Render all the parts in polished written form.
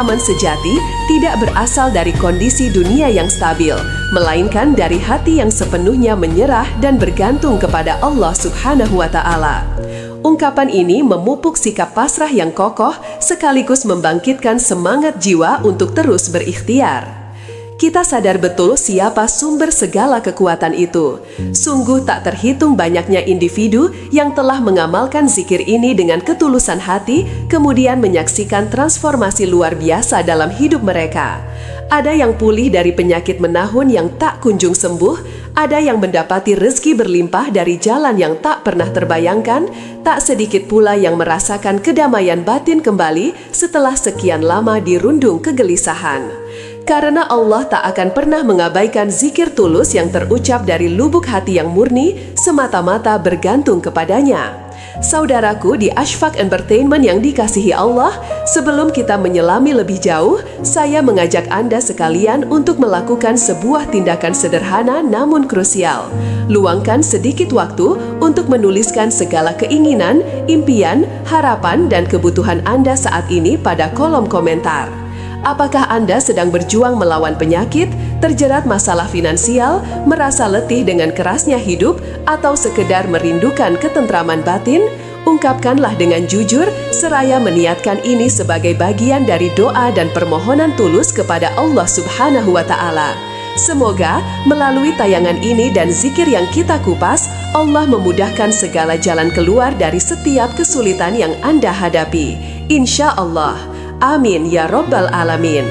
Pengalaman sejati tidak berasal dari kondisi dunia yang stabil, melainkan dari hati yang sepenuhnya menyerah dan bergantung kepada Allah Subhanahu wa Ta'ala. Ungkapan ini memupuk sikap pasrah yang kokoh sekaligus membangkitkan semangat jiwa untuk terus berikhtiar. Kita sadar betul siapa sumber segala kekuatan itu. Sungguh tak terhitung banyaknya individu yang telah mengamalkan zikir ini dengan ketulusan hati, kemudian menyaksikan transformasi luar biasa dalam hidup mereka. Ada yang pulih dari penyakit menahun yang tak kunjung sembuh, ada yang mendapati rezeki berlimpah dari jalan yang tak pernah terbayangkan, tak sedikit pula yang merasakan kedamaian batin kembali setelah sekian lama dirundung kegelisahan. Karena Allah tak akan pernah mengabaikan zikir tulus yang terucap dari lubuk hati yang murni, semata-mata bergantung kepadanya. Saudaraku di Ashfaq Entertainment yang dikasihi Allah, sebelum kita menyelami lebih jauh, saya mengajak Anda sekalian untuk melakukan sebuah tindakan sederhana namun krusial. Luangkan sedikit waktu untuk menuliskan segala keinginan, impian, harapan, dan kebutuhan Anda saat ini pada kolom komentar. Apakah Anda sedang berjuang melawan penyakit, terjerat masalah finansial, merasa letih dengan kerasnya hidup, atau sekedar merindukan ketentraman batin? Ungkapkanlah dengan jujur, seraya meniatkan ini sebagai bagian dari doa dan permohonan tulus kepada Allah Subhanahu wa Ta'ala. Semoga melalui tayangan ini dan zikir yang kita kupas, Allah memudahkan segala jalan keluar dari setiap kesulitan yang Anda hadapi. Insya Allah. Amin ya Rabbal Alamin.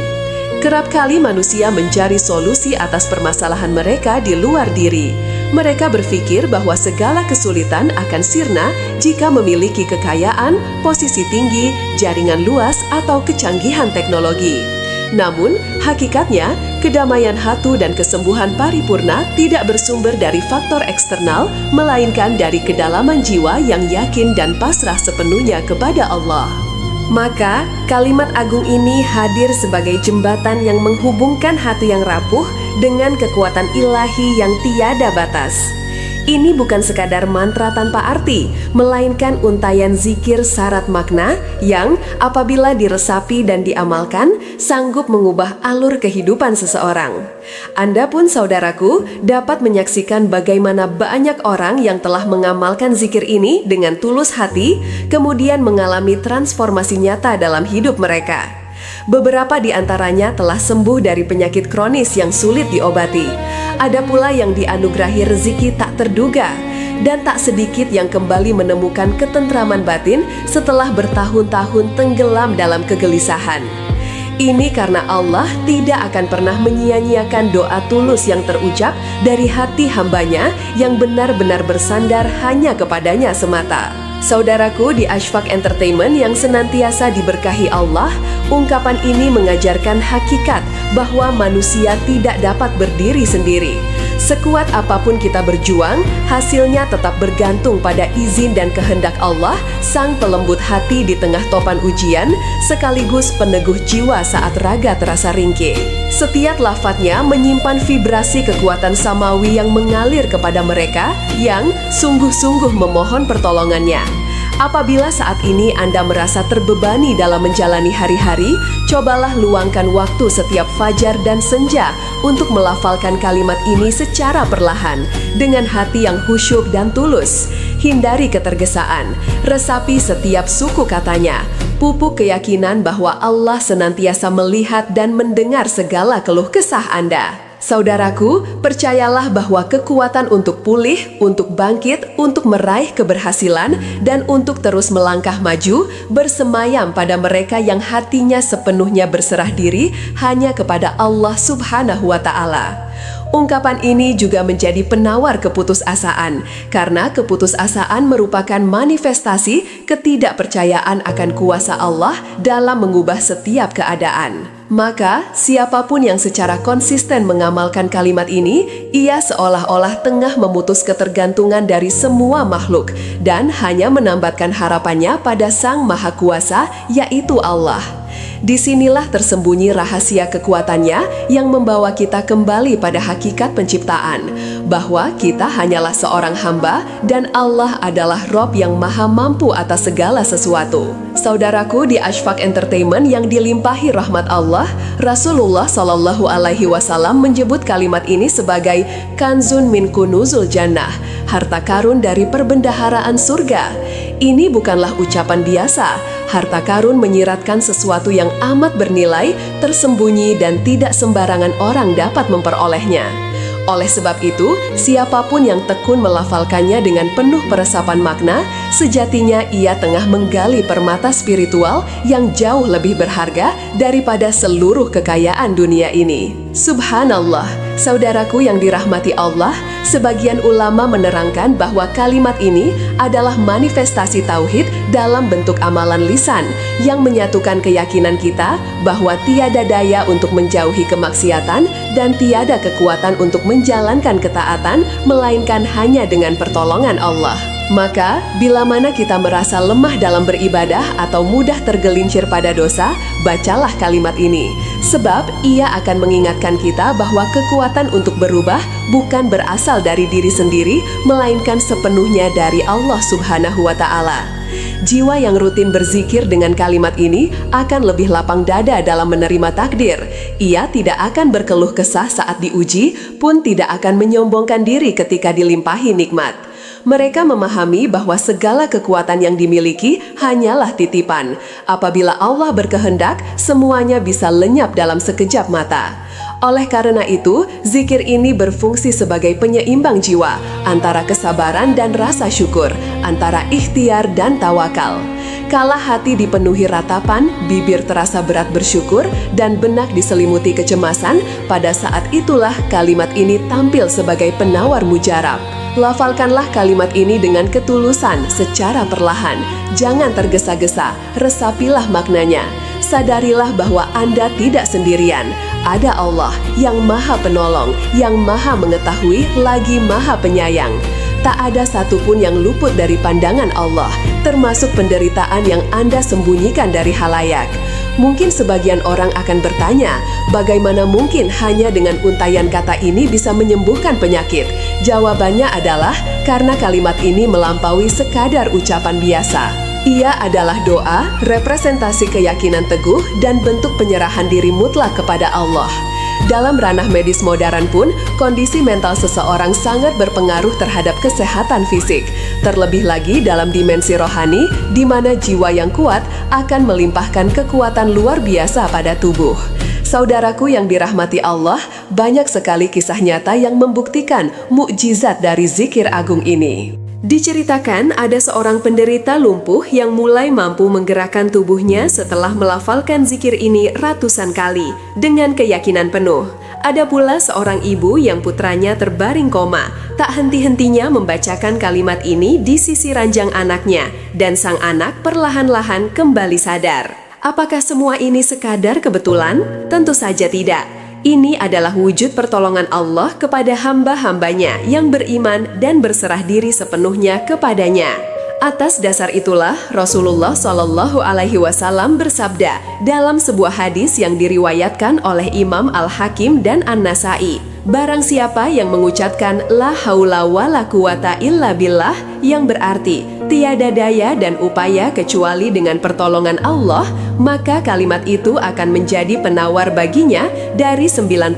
Kerap kali manusia mencari solusi atas permasalahan mereka di luar diri. Mereka berpikir bahwa segala kesulitan akan sirna jika memiliki kekayaan, posisi tinggi, jaringan luas, atau kecanggihan teknologi. Namun, hakikatnya, kedamaian hati dan kesembuhan paripurna tidak bersumber dari faktor eksternal, melainkan dari kedalaman jiwa yang yakin dan pasrah sepenuhnya kepada Allah. Maka, kalimat agung ini hadir sebagai jembatan yang menghubungkan hati yang rapuh dengan kekuatan ilahi yang tiada batas. Ini bukan sekadar mantra tanpa arti, melainkan untayan zikir syarat makna yang apabila diresapi dan diamalkan, sanggup mengubah alur kehidupan seseorang. Anda pun saudaraku dapat menyaksikan bagaimana banyak orang yang telah mengamalkan zikir ini dengan tulus hati, kemudian mengalami transformasi nyata dalam hidup mereka. Beberapa di antaranya telah sembuh dari penyakit kronis yang sulit diobati. Ada pula yang dianugerahi rezeki tak terduga, dan tak sedikit yang kembali menemukan ketentraman batin setelah bertahun-tahun tenggelam dalam kegelisahan. Ini karena Allah tidak akan pernah menyia-nyiakan doa tulus yang terucap dari hati hambanya yang benar-benar bersandar hanya kepadanya semata. Saudaraku di Ashfaq Entertainment yang senantiasa diberkahi Allah, ungkapan ini mengajarkan hakikat bahwa manusia tidak dapat berdiri sendiri. Sekuat apapun kita berjuang, hasilnya tetap bergantung pada izin dan kehendak Allah, Sang Pelembut hati di tengah topan ujian, sekaligus peneguh jiwa saat raga terasa ringkih. Setiap lafadznya menyimpan vibrasi kekuatan samawi yang mengalir kepada mereka yang sungguh-sungguh memohon pertolongannya. Apabila saat ini Anda merasa terbebani dalam menjalani hari-hari, cobalah luangkan waktu setiap fajar dan senja untuk melafalkan kalimat ini secara perlahan, dengan hati yang khusyuk dan tulus. Hindari ketergesaan, resapi setiap suku katanya, pupuk keyakinan bahwa Allah senantiasa melihat dan mendengar segala keluh kesah Anda. Saudaraku, percayalah bahwa kekuatan untuk pulih, untuk bangkit, untuk meraih keberhasilan, dan untuk terus melangkah maju bersemayam pada mereka yang hatinya sepenuhnya berserah diri hanya kepada Allah Subhanahu wa Ta'ala. Ungkapan ini juga menjadi penawar keputusasaan, karena keputusasaan merupakan manifestasi ketidakpercayaan akan kuasa Allah dalam mengubah setiap keadaan. Maka, siapapun yang secara konsisten mengamalkan kalimat ini, ia seolah-olah tengah memutus ketergantungan dari semua makhluk dan hanya menambatkan harapannya pada Sang Maha Kuasa, yaitu Allah. Disinilah tersembunyi rahasia kekuatannya yang membawa kita kembali pada hakikat penciptaan, bahwa kita hanyalah seorang hamba dan Allah adalah Rob yang maha mampu atas segala sesuatu. Saudaraku, di Ashfaq Entertainment yang dilimpahi rahmat Allah, Rasulullah Shallallahu Alaihi Wasallam menyebut kalimat ini sebagai kanzun min kunuzul jannah, harta karun dari perbendaharaan surga. Ini bukanlah ucapan biasa. Harta karun menyiratkan sesuatu yang amat bernilai, tersembunyi dan tidak sembarangan orang dapat memperolehnya. Oleh sebab itu, siapapun yang tekun melafalkannya dengan penuh peresapan makna, sejatinya ia tengah menggali permata spiritual yang jauh lebih berharga daripada seluruh kekayaan dunia ini. Subhanallah, saudaraku yang dirahmati Allah, sebagian ulama menerangkan bahwa kalimat ini adalah manifestasi tauhid dalam bentuk amalan lisan yang menyatukan keyakinan kita bahwa tiada daya untuk menjauhi kemaksiatan dan tiada kekuatan untuk menjalankan ketaatan melainkan hanya dengan pertolongan Allah. Maka, bila mana kita merasa lemah dalam beribadah atau mudah tergelincir pada dosa, bacalah kalimat ini. Sebab, ia akan mengingatkan kita bahwa kekuatan untuk berubah bukan berasal dari diri sendiri, melainkan sepenuhnya dari Allah Subhanahu wa Ta'ala. Jiwa yang rutin berzikir dengan kalimat ini akan lebih lapang dada dalam menerima takdir. Ia tidak akan berkeluh kesah saat diuji, pun tidak akan menyombongkan diri ketika dilimpahi nikmat. Mereka memahami bahwa segala kekuatan yang dimiliki hanyalah titipan. Apabila Allah berkehendak, semuanya bisa lenyap dalam sekejap mata. Oleh karena itu, zikir ini berfungsi sebagai penyeimbang jiwa antara kesabaran dan rasa syukur, antara ikhtiar dan tawakal. Kala hati dipenuhi ratapan, bibir terasa berat bersyukur, dan benak diselimuti kecemasan, pada saat itulah kalimat ini tampil sebagai penawar mujarab. Lafalkanlah kalimat ini dengan ketulusan secara perlahan. Jangan tergesa-gesa, resapilah maknanya. Sadarilah bahwa Anda tidak sendirian. Ada Allah yang maha penolong, yang maha mengetahui, lagi maha penyayang. Tak ada satupun yang luput dari pandangan Allah, termasuk penderitaan yang Anda sembunyikan dari halayak. Mungkin sebagian orang akan bertanya, bagaimana mungkin hanya dengan untaian kata ini bisa menyembuhkan penyakit? Jawabannya adalah karena kalimat ini melampaui sekadar ucapan biasa. Ia adalah doa, representasi keyakinan teguh, dan bentuk penyerahan diri mutlak kepada Allah. Dalam ranah medis modern pun, kondisi mental seseorang sangat berpengaruh terhadap kesehatan fisik. Terlebih lagi dalam dimensi rohani, di mana jiwa yang kuat akan melimpahkan kekuatan luar biasa pada tubuh. Saudaraku yang dirahmati Allah, banyak sekali kisah nyata yang membuktikan mukjizat dari zikir agung ini. Diceritakan ada seorang penderita lumpuh yang mulai mampu menggerakkan tubuhnya setelah melafalkan zikir ini ratusan kali dengan keyakinan penuh. Ada pula seorang ibu yang putranya terbaring koma, tak henti-hentinya membacakan kalimat ini di sisi ranjang anaknya, dan sang anak perlahan-lahan kembali sadar. Apakah semua ini sekadar kebetulan? Tentu saja tidak. Ini adalah wujud pertolongan Allah kepada hamba-hambanya yang beriman dan berserah diri sepenuhnya kepadanya. Atas dasar itulah Rasulullah Shallallahu Alaihi Wasallam bersabda dalam sebuah hadis yang diriwayatkan oleh Imam Al-Hakim dan An-Nasai, barang siapa yang mengucapkan la haula wala quwata illa billah, yang berarti tiada daya dan upaya kecuali dengan pertolongan Allah, maka kalimat itu akan menjadi penawar baginya dari 99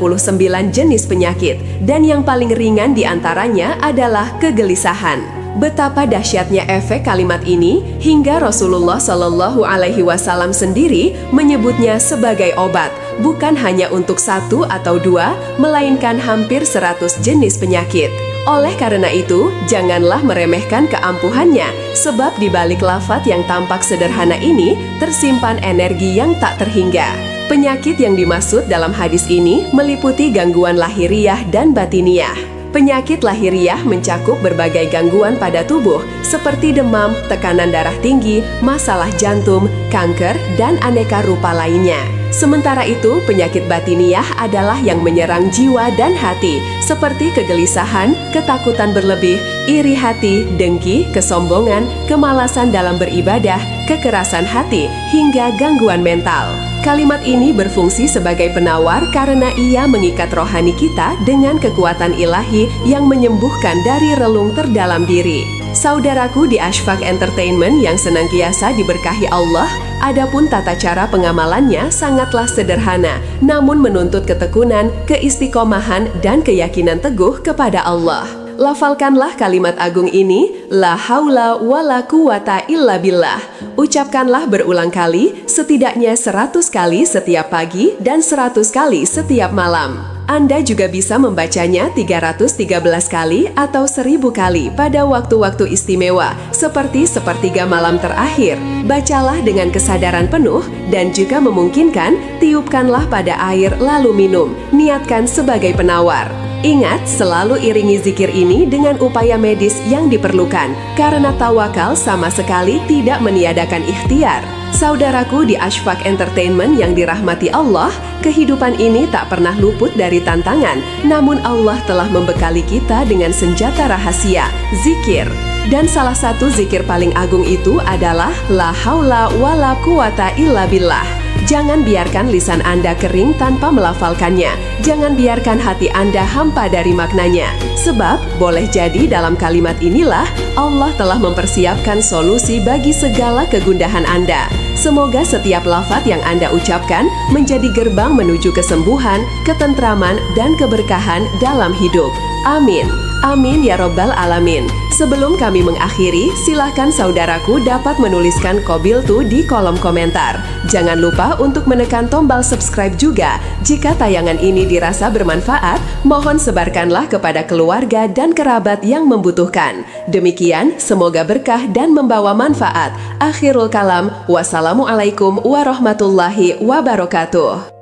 jenis penyakit, dan yang paling ringan diantaranya adalah kegelisahan. Betapa dahsyatnya efek kalimat ini hingga Rasulullah Shallallahu Alaihi Wasallam sendiri menyebutnya sebagai obat, bukan hanya untuk satu atau dua, melainkan hampir 100 jenis penyakit. Oleh karena itu, janganlah meremehkan keampuhannya, sebab di balik lafaz yang tampak sederhana ini tersimpan energi yang tak terhingga. Penyakit yang dimaksud dalam hadis ini meliputi gangguan lahiriah dan batiniah. Penyakit lahiriah mencakup berbagai gangguan pada tubuh seperti demam, tekanan darah tinggi, masalah jantung, kanker, dan aneka rupa lainnya. Sementara itu, penyakit batiniah adalah yang menyerang jiwa dan hati seperti kegelisahan, ketakutan berlebih, iri hati, dengki, kesombongan, kemalasan dalam beribadah, kekerasan hati, hingga gangguan mental. Kalimat ini berfungsi sebagai penawar karena ia mengikat rohani kita dengan kekuatan ilahi yang menyembuhkan dari relung terdalam diri. Saudaraku di Ashfaq Entertainment yang senantiasa diberkahi Allah, adapun tata cara pengamalannya sangatlah sederhana, namun menuntut ketekunan, keistiqomahan, dan keyakinan teguh kepada Allah. Lafalkanlah kalimat agung ini, La haula wa la quwata illa billah. Ucapkanlah berulang kali, setidaknya 100 kali setiap pagi dan 100 kali setiap malam. Anda juga bisa membacanya 313 kali atau 1000 kali pada waktu-waktu istimewa, seperti sepertiga malam terakhir. Bacalah dengan kesadaran penuh dan jika memungkinkan, tiupkanlah pada air lalu minum. Niatkan sebagai penawar. Ingat, selalu iringi zikir ini dengan upaya medis yang diperlukan, karena tawakal sama sekali tidak meniadakan ikhtiar. Saudaraku di Ashfaq Entertainment yang dirahmati Allah, kehidupan ini tak pernah luput dari tantangan, namun Allah telah membekali kita dengan senjata rahasia, zikir. Dan salah satu zikir paling agung itu adalah La haula wa la quwata illa billah. Jangan biarkan lisan Anda kering tanpa melafalkannya. Jangan biarkan hati Anda hampa dari maknanya. Sebab, boleh jadi dalam kalimat inilah Allah telah mempersiapkan solusi bagi segala kegundahan Anda. Semoga setiap lafaz yang Anda ucapkan menjadi gerbang menuju kesembuhan, ketentraman, dan keberkahan dalam hidup. Amin. Amin ya Rabbal Alamin. Sebelum kami mengakhiri, silahkan saudaraku dapat menuliskan Qabiltu di kolom komentar. Jangan lupa untuk menekan tombol subscribe juga. Jika tayangan ini dirasa bermanfaat, mohon sebarkanlah kepada keluarga dan kerabat yang membutuhkan. Demikian, semoga berkah dan membawa manfaat. Akhirul kalam, wassalamualaikum warahmatullahi wabarakatuh.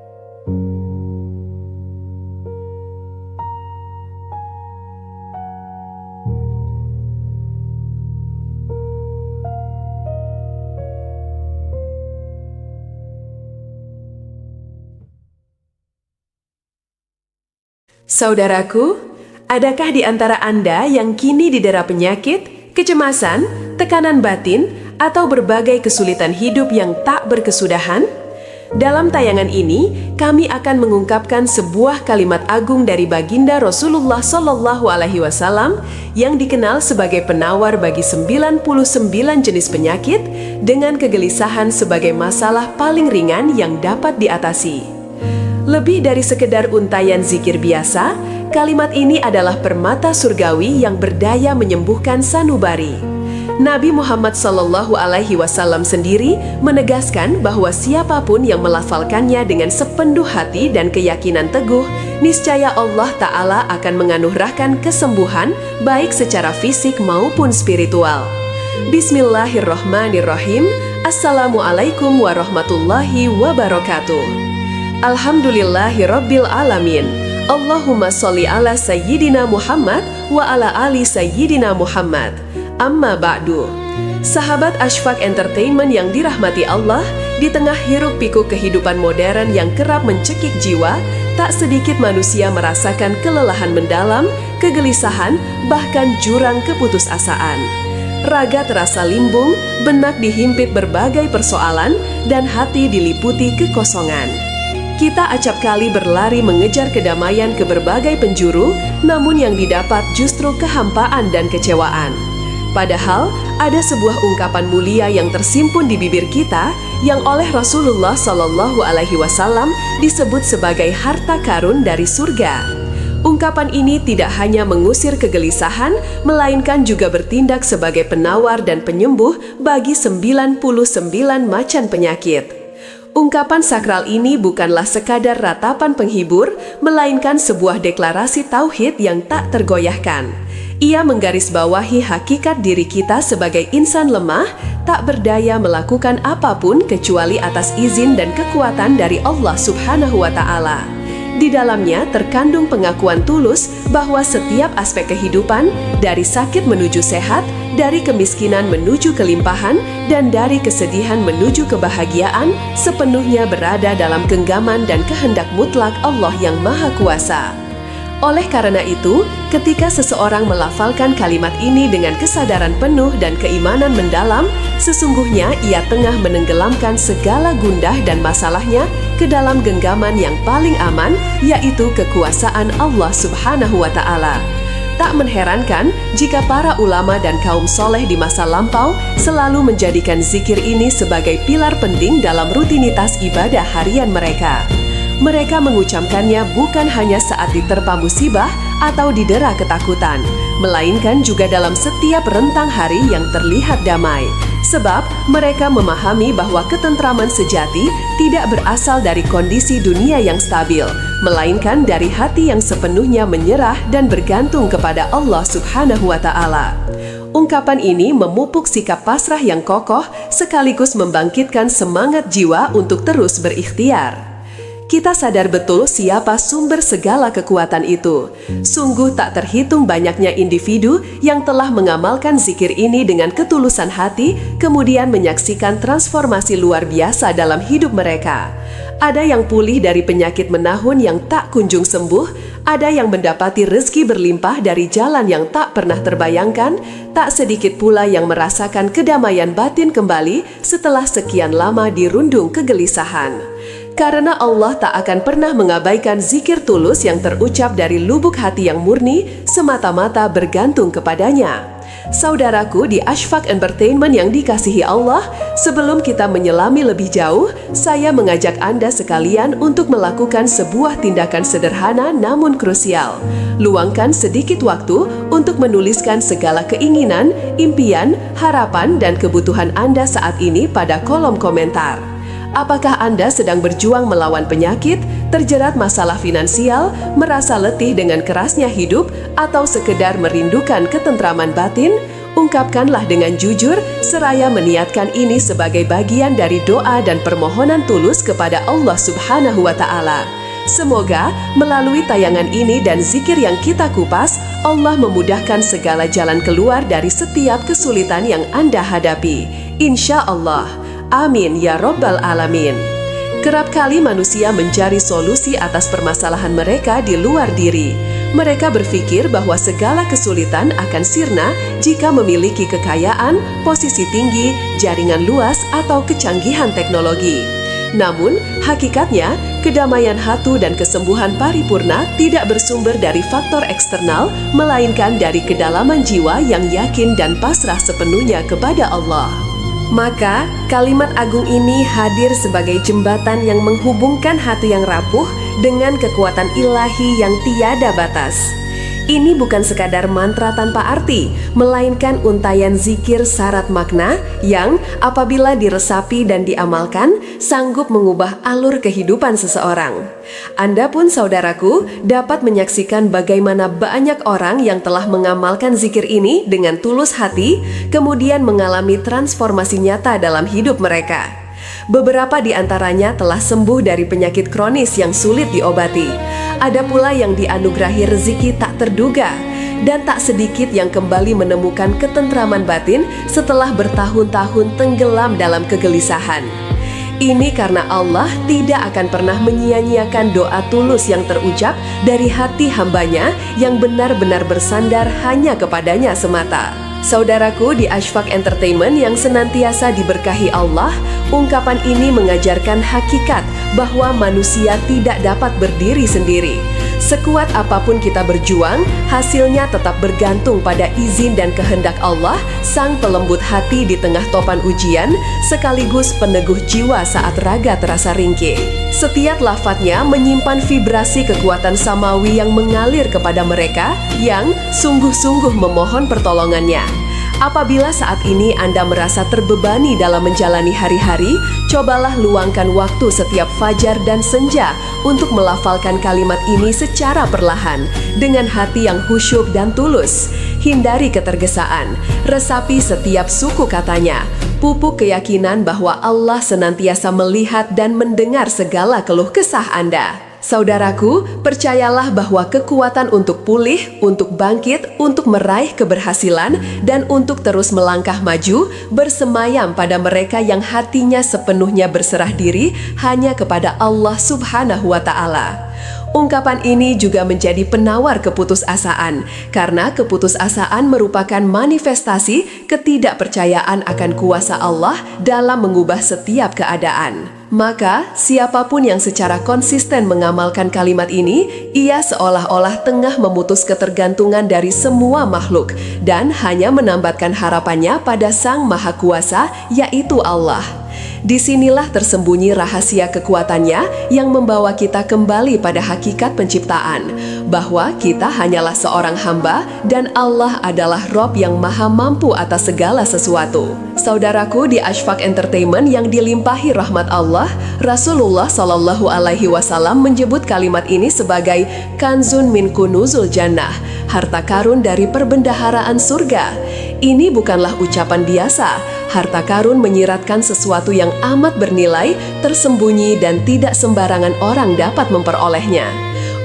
Saudaraku, adakah di antara Anda yang kini didera penyakit, kecemasan, tekanan batin, atau berbagai kesulitan hidup yang tak berkesudahan? Dalam tayangan ini, kami akan mengungkapkan sebuah kalimat agung dari baginda Rasulullah SAW yang dikenal sebagai penawar bagi 99 jenis penyakit dengan kegelisahan sebagai masalah paling ringan yang dapat diatasi. Lebih dari sekedar untayan zikir biasa, kalimat ini adalah permata surgawi yang berdaya menyembuhkan sanubari. Nabi Muhammad SAW sendiri menegaskan bahwa siapapun yang melafalkannya dengan sepenuh hati dan keyakinan teguh, niscaya Allah Ta'ala akan menganugerahkan kesembuhan baik secara fisik maupun spiritual. Bismillahirrahmanirrahim. Assalamualaikum warahmatullahi wabarakatuh. Alhamdulillahi Rabbil Alamin. Allahumma sholli ala Sayyidina Muhammad wa ala ali Sayyidina Muhammad. Amma ba'du. Sahabat Ashfaq Entertainment yang dirahmati Allah, di tengah hiruk-pikuk kehidupan modern yang kerap mencekik jiwa, tak sedikit manusia merasakan kelelahan mendalam, kegelisahan, bahkan jurang keputusasaan. Raga terasa limbung, benak dihimpit berbagai persoalan, dan hati diliputi kekosongan. Kita acap kali berlari mengejar kedamaian ke berbagai penjuru, namun yang didapat justru kehampaan dan kecewaan. Padahal, ada sebuah ungkapan mulia yang tersimpun di bibir kita, yang oleh Rasulullah SAW disebut sebagai harta karun dari surga. Ungkapan ini tidak hanya mengusir kegelisahan, melainkan juga bertindak sebagai penawar dan penyembuh bagi 99 macan penyakit. Ungkapan sakral ini bukanlah sekadar ratapan penghibur, melainkan sebuah deklarasi tauhid yang tak tergoyahkan. Ia menggarisbawahi hakikat diri kita sebagai insan lemah, tak berdaya melakukan apapun kecuali atas izin dan kekuatan dari Allah Subhanahu wa Ta'ala. Di dalamnya terkandung pengakuan tulus bahwa setiap aspek kehidupan, dari sakit menuju sehat, dari kemiskinan menuju kelimpahan, dan dari kesedihan menuju kebahagiaan, sepenuhnya berada dalam genggaman dan kehendak mutlak Allah yang Maha Kuasa. Oleh karena itu, ketika seseorang melafalkan kalimat ini dengan kesadaran penuh dan keimanan mendalam, sesungguhnya ia tengah menenggelamkan segala gundah dan masalahnya ke dalam genggaman yang paling aman, yaitu kekuasaan Allah Subhanahu wa Ta'ala. Tak mengherankan jika para ulama dan kaum soleh di masa lampau selalu menjadikan zikir ini sebagai pilar penting dalam rutinitas ibadah harian mereka. Mereka mengucapkannya bukan hanya saat diterpa musibah atau didera ketakutan, melainkan juga dalam setiap rentang hari yang terlihat damai. Sebab mereka memahami bahwa ketentraman sejati tidak berasal dari kondisi dunia yang stabil, melainkan dari hati yang sepenuhnya menyerah dan bergantung kepada Allah Subhanahu wa Ta'ala. Ungkapan ini memupuk sikap pasrah yang kokoh sekaligus membangkitkan semangat jiwa untuk terus berikhtiar. Kita sadar betul siapa sumber segala kekuatan itu. Sungguh tak terhitung banyaknya individu yang telah mengamalkan zikir ini dengan ketulusan hati, kemudian menyaksikan transformasi luar biasa dalam hidup mereka. Ada yang pulih dari penyakit menahun yang tak kunjung sembuh, ada yang mendapati rezeki berlimpah dari jalan yang tak pernah terbayangkan, tak sedikit pula yang merasakan kedamaian batin kembali setelah sekian lama dirundung kegelisahan. Karena Allah tak akan pernah mengabaikan zikir tulus yang terucap dari lubuk hati yang murni, semata-mata bergantung kepadanya. Saudaraku di Ashfaq Entertainment yang dikasihi Allah, sebelum kita menyelami lebih jauh, saya mengajak Anda sekalian untuk melakukan sebuah tindakan sederhana namun krusial. Luangkan sedikit waktu untuk menuliskan segala keinginan, impian, harapan, dan kebutuhan Anda saat ini pada kolom komentar. Apakah Anda sedang berjuang melawan penyakit, terjerat masalah finansial, merasa letih dengan kerasnya hidup, atau sekedar merindukan ketentraman batin? Ungkapkanlah dengan jujur, seraya meniatkan ini sebagai bagian dari doa dan permohonan tulus kepada Allah Subhanahu wa Ta'ala. Semoga melalui tayangan ini dan zikir yang kita kupas, Allah memudahkan segala jalan keluar dari setiap kesulitan yang Anda hadapi. Insya Allah. Amin ya Rabbal Alamin. Kerap kali manusia mencari solusi atas permasalahan mereka di luar diri. Mereka berpikir bahwa segala kesulitan akan sirna jika memiliki kekayaan, posisi tinggi, jaringan luas, atau kecanggihan teknologi. Namun, hakikatnya, kedamaian hati dan kesembuhan paripurna tidak bersumber dari faktor eksternal, melainkan dari kedalaman jiwa yang yakin dan pasrah sepenuhnya kepada Allah. Maka, kalimat agung ini hadir sebagai jembatan yang menghubungkan hati yang rapuh dengan kekuatan ilahi yang tiada batas. Ini bukan sekadar mantra tanpa arti, melainkan untayan zikir syarat makna yang apabila diresapi dan diamalkan, sanggup mengubah alur kehidupan seseorang. Anda pun saudaraku dapat menyaksikan bagaimana banyak orang yang telah mengamalkan zikir ini dengan tulus hati, kemudian mengalami transformasi nyata dalam hidup mereka. Beberapa di antaranya telah sembuh dari penyakit kronis yang sulit diobati. Ada pula yang dianugerahi rezeki tak terduga, dan tak sedikit yang kembali menemukan ketentraman batin setelah bertahun-tahun tenggelam dalam kegelisahan. Ini karena Allah tidak akan pernah menyia-nyiakan doa tulus yang terucap dari hati hambanya yang benar-benar bersandar hanya kepadanya semata. Saudaraku di Ashfaq Entertainment yang senantiasa diberkahi Allah, ungkapan ini mengajarkan hakikat bahwa manusia tidak dapat berdiri sendiri. Sekuat apapun kita berjuang, hasilnya tetap bergantung pada izin dan kehendak Allah, Sang Pelembut hati di tengah topan ujian, sekaligus peneguh jiwa saat raga terasa ringkih. Setiap lafadznya menyimpan vibrasi kekuatan samawi yang mengalir kepada mereka yang sungguh-sungguh memohon pertolongannya. Apabila saat ini Anda merasa terbebani dalam menjalani hari-hari, cobalah luangkan waktu setiap fajar dan senja untuk melafalkan kalimat ini secara perlahan, dengan hati yang khusyuk dan tulus. Hindari ketergesaan, resapi setiap suku katanya, pupuk keyakinan bahwa Allah senantiasa melihat dan mendengar segala keluh kesah Anda. Saudaraku, percayalah bahwa kekuatan untuk pulih, untuk bangkit, untuk meraih keberhasilan, dan untuk terus melangkah maju bersemayam pada mereka yang hatinya sepenuhnya berserah diri hanya kepada Allah Subhanahu wa Ta'ala. Ungkapan ini juga menjadi penawar keputusasaan, karena keputusasaan merupakan manifestasi ketidakpercayaan akan kuasa Allah dalam mengubah setiap keadaan. Maka, siapapun yang secara konsisten mengamalkan kalimat ini, ia seolah-olah tengah memutus ketergantungan dari semua makhluk dan hanya menambatkan harapannya pada Sang Maha Kuasa, yaitu Allah. Disinilah tersembunyi rahasia kekuatannya yang membawa kita kembali pada hakikat penciptaan, bahwa kita hanyalah seorang hamba dan Allah adalah Rob yang maha mampu atas segala sesuatu. Saudaraku, di Ashfaq Entertainment yang dilimpahi rahmat Allah, Rasulullah Shallallahu Alaihi Wasallam menyebut kalimat ini sebagai kanzun min kunuzul jannah, harta karun dari perbendaharaan surga. Ini bukanlah ucapan biasa. Harta karun menyiratkan sesuatu yang amat bernilai, tersembunyi, dan tidak sembarangan orang dapat memperolehnya.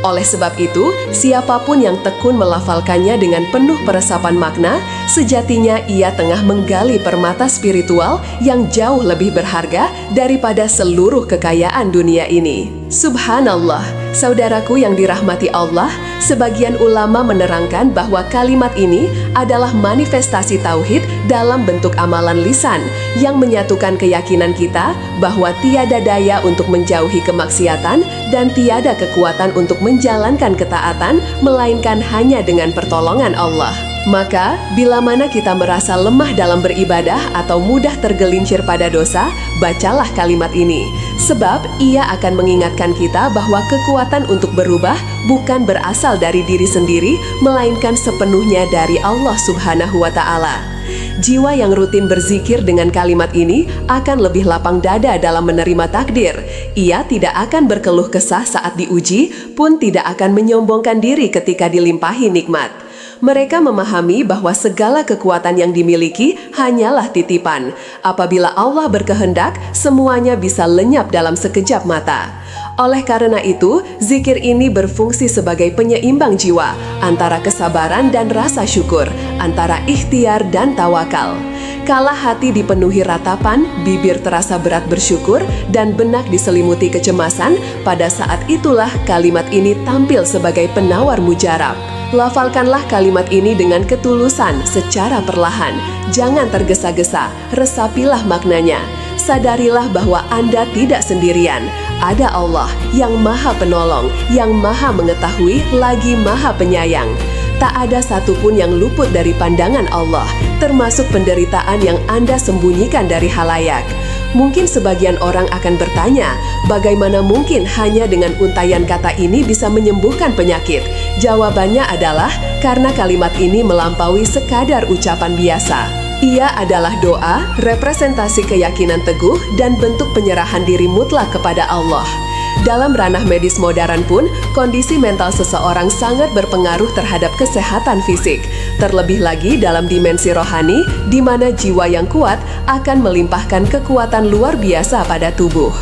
Oleh sebab itu, siapapun yang tekun melafalkannya dengan penuh peresapan makna, sejatinya ia tengah menggali permata spiritual yang jauh lebih berharga daripada seluruh kekayaan dunia ini. Subhanallah, saudaraku yang dirahmati Allah, sebagian ulama menerangkan bahwa kalimat ini adalah manifestasi tauhid dalam bentuk amalan lisan yang menyatukan keyakinan kita bahwa tiada daya untuk menjauhi kemaksiatan dan tiada kekuatan untuk menjalankan ketaatan melainkan hanya dengan pertolongan Allah. Maka, bila mana kita merasa lemah dalam beribadah atau mudah tergelincir pada dosa, bacalah kalimat ini. Sebab, ia akan mengingatkan kita bahwa kekuatan untuk berubah bukan berasal dari diri sendiri, melainkan sepenuhnya dari Allah Subhanahu wa Ta'ala. Jiwa yang rutin berzikir dengan kalimat ini akan lebih lapang dada dalam menerima takdir. Ia tidak akan berkeluh kesah saat diuji, pun tidak akan menyombongkan diri ketika dilimpahi nikmat. Mereka memahami bahwa segala kekuatan yang dimiliki hanyalah titipan. Apabila Allah berkehendak, semuanya bisa lenyap dalam sekejap mata. Oleh karena itu, zikir ini berfungsi sebagai penyeimbang jiwa antara kesabaran dan rasa syukur, antara ikhtiar dan tawakal. Kala hati dipenuhi ratapan, bibir terasa berat bersyukur, dan benak diselimuti kecemasan, pada saat itulah kalimat ini tampil sebagai penawar mujarab. Lafalkanlah kalimat ini dengan ketulusan secara perlahan. Jangan tergesa-gesa, resapilah maknanya. Sadarilah bahwa Anda tidak sendirian. Ada Allah yang maha penolong, yang maha mengetahui, lagi maha penyayang. Tak ada satupun yang luput dari pandangan Allah, termasuk penderitaan yang Anda sembunyikan dari halayak. Mungkin sebagian orang akan bertanya, bagaimana mungkin hanya dengan untaian kata ini bisa menyembuhkan penyakit? Jawabannya adalah karena kalimat ini melampaui sekadar ucapan biasa. Ia adalah doa, representasi keyakinan teguh, dan bentuk penyerahan diri mutlak kepada Allah. Dalam ranah medis modern pun, kondisi mental seseorang sangat berpengaruh terhadap kesehatan fisik. Terlebih lagi dalam dimensi rohani, di mana jiwa yang kuat akan melimpahkan kekuatan luar biasa pada tubuh.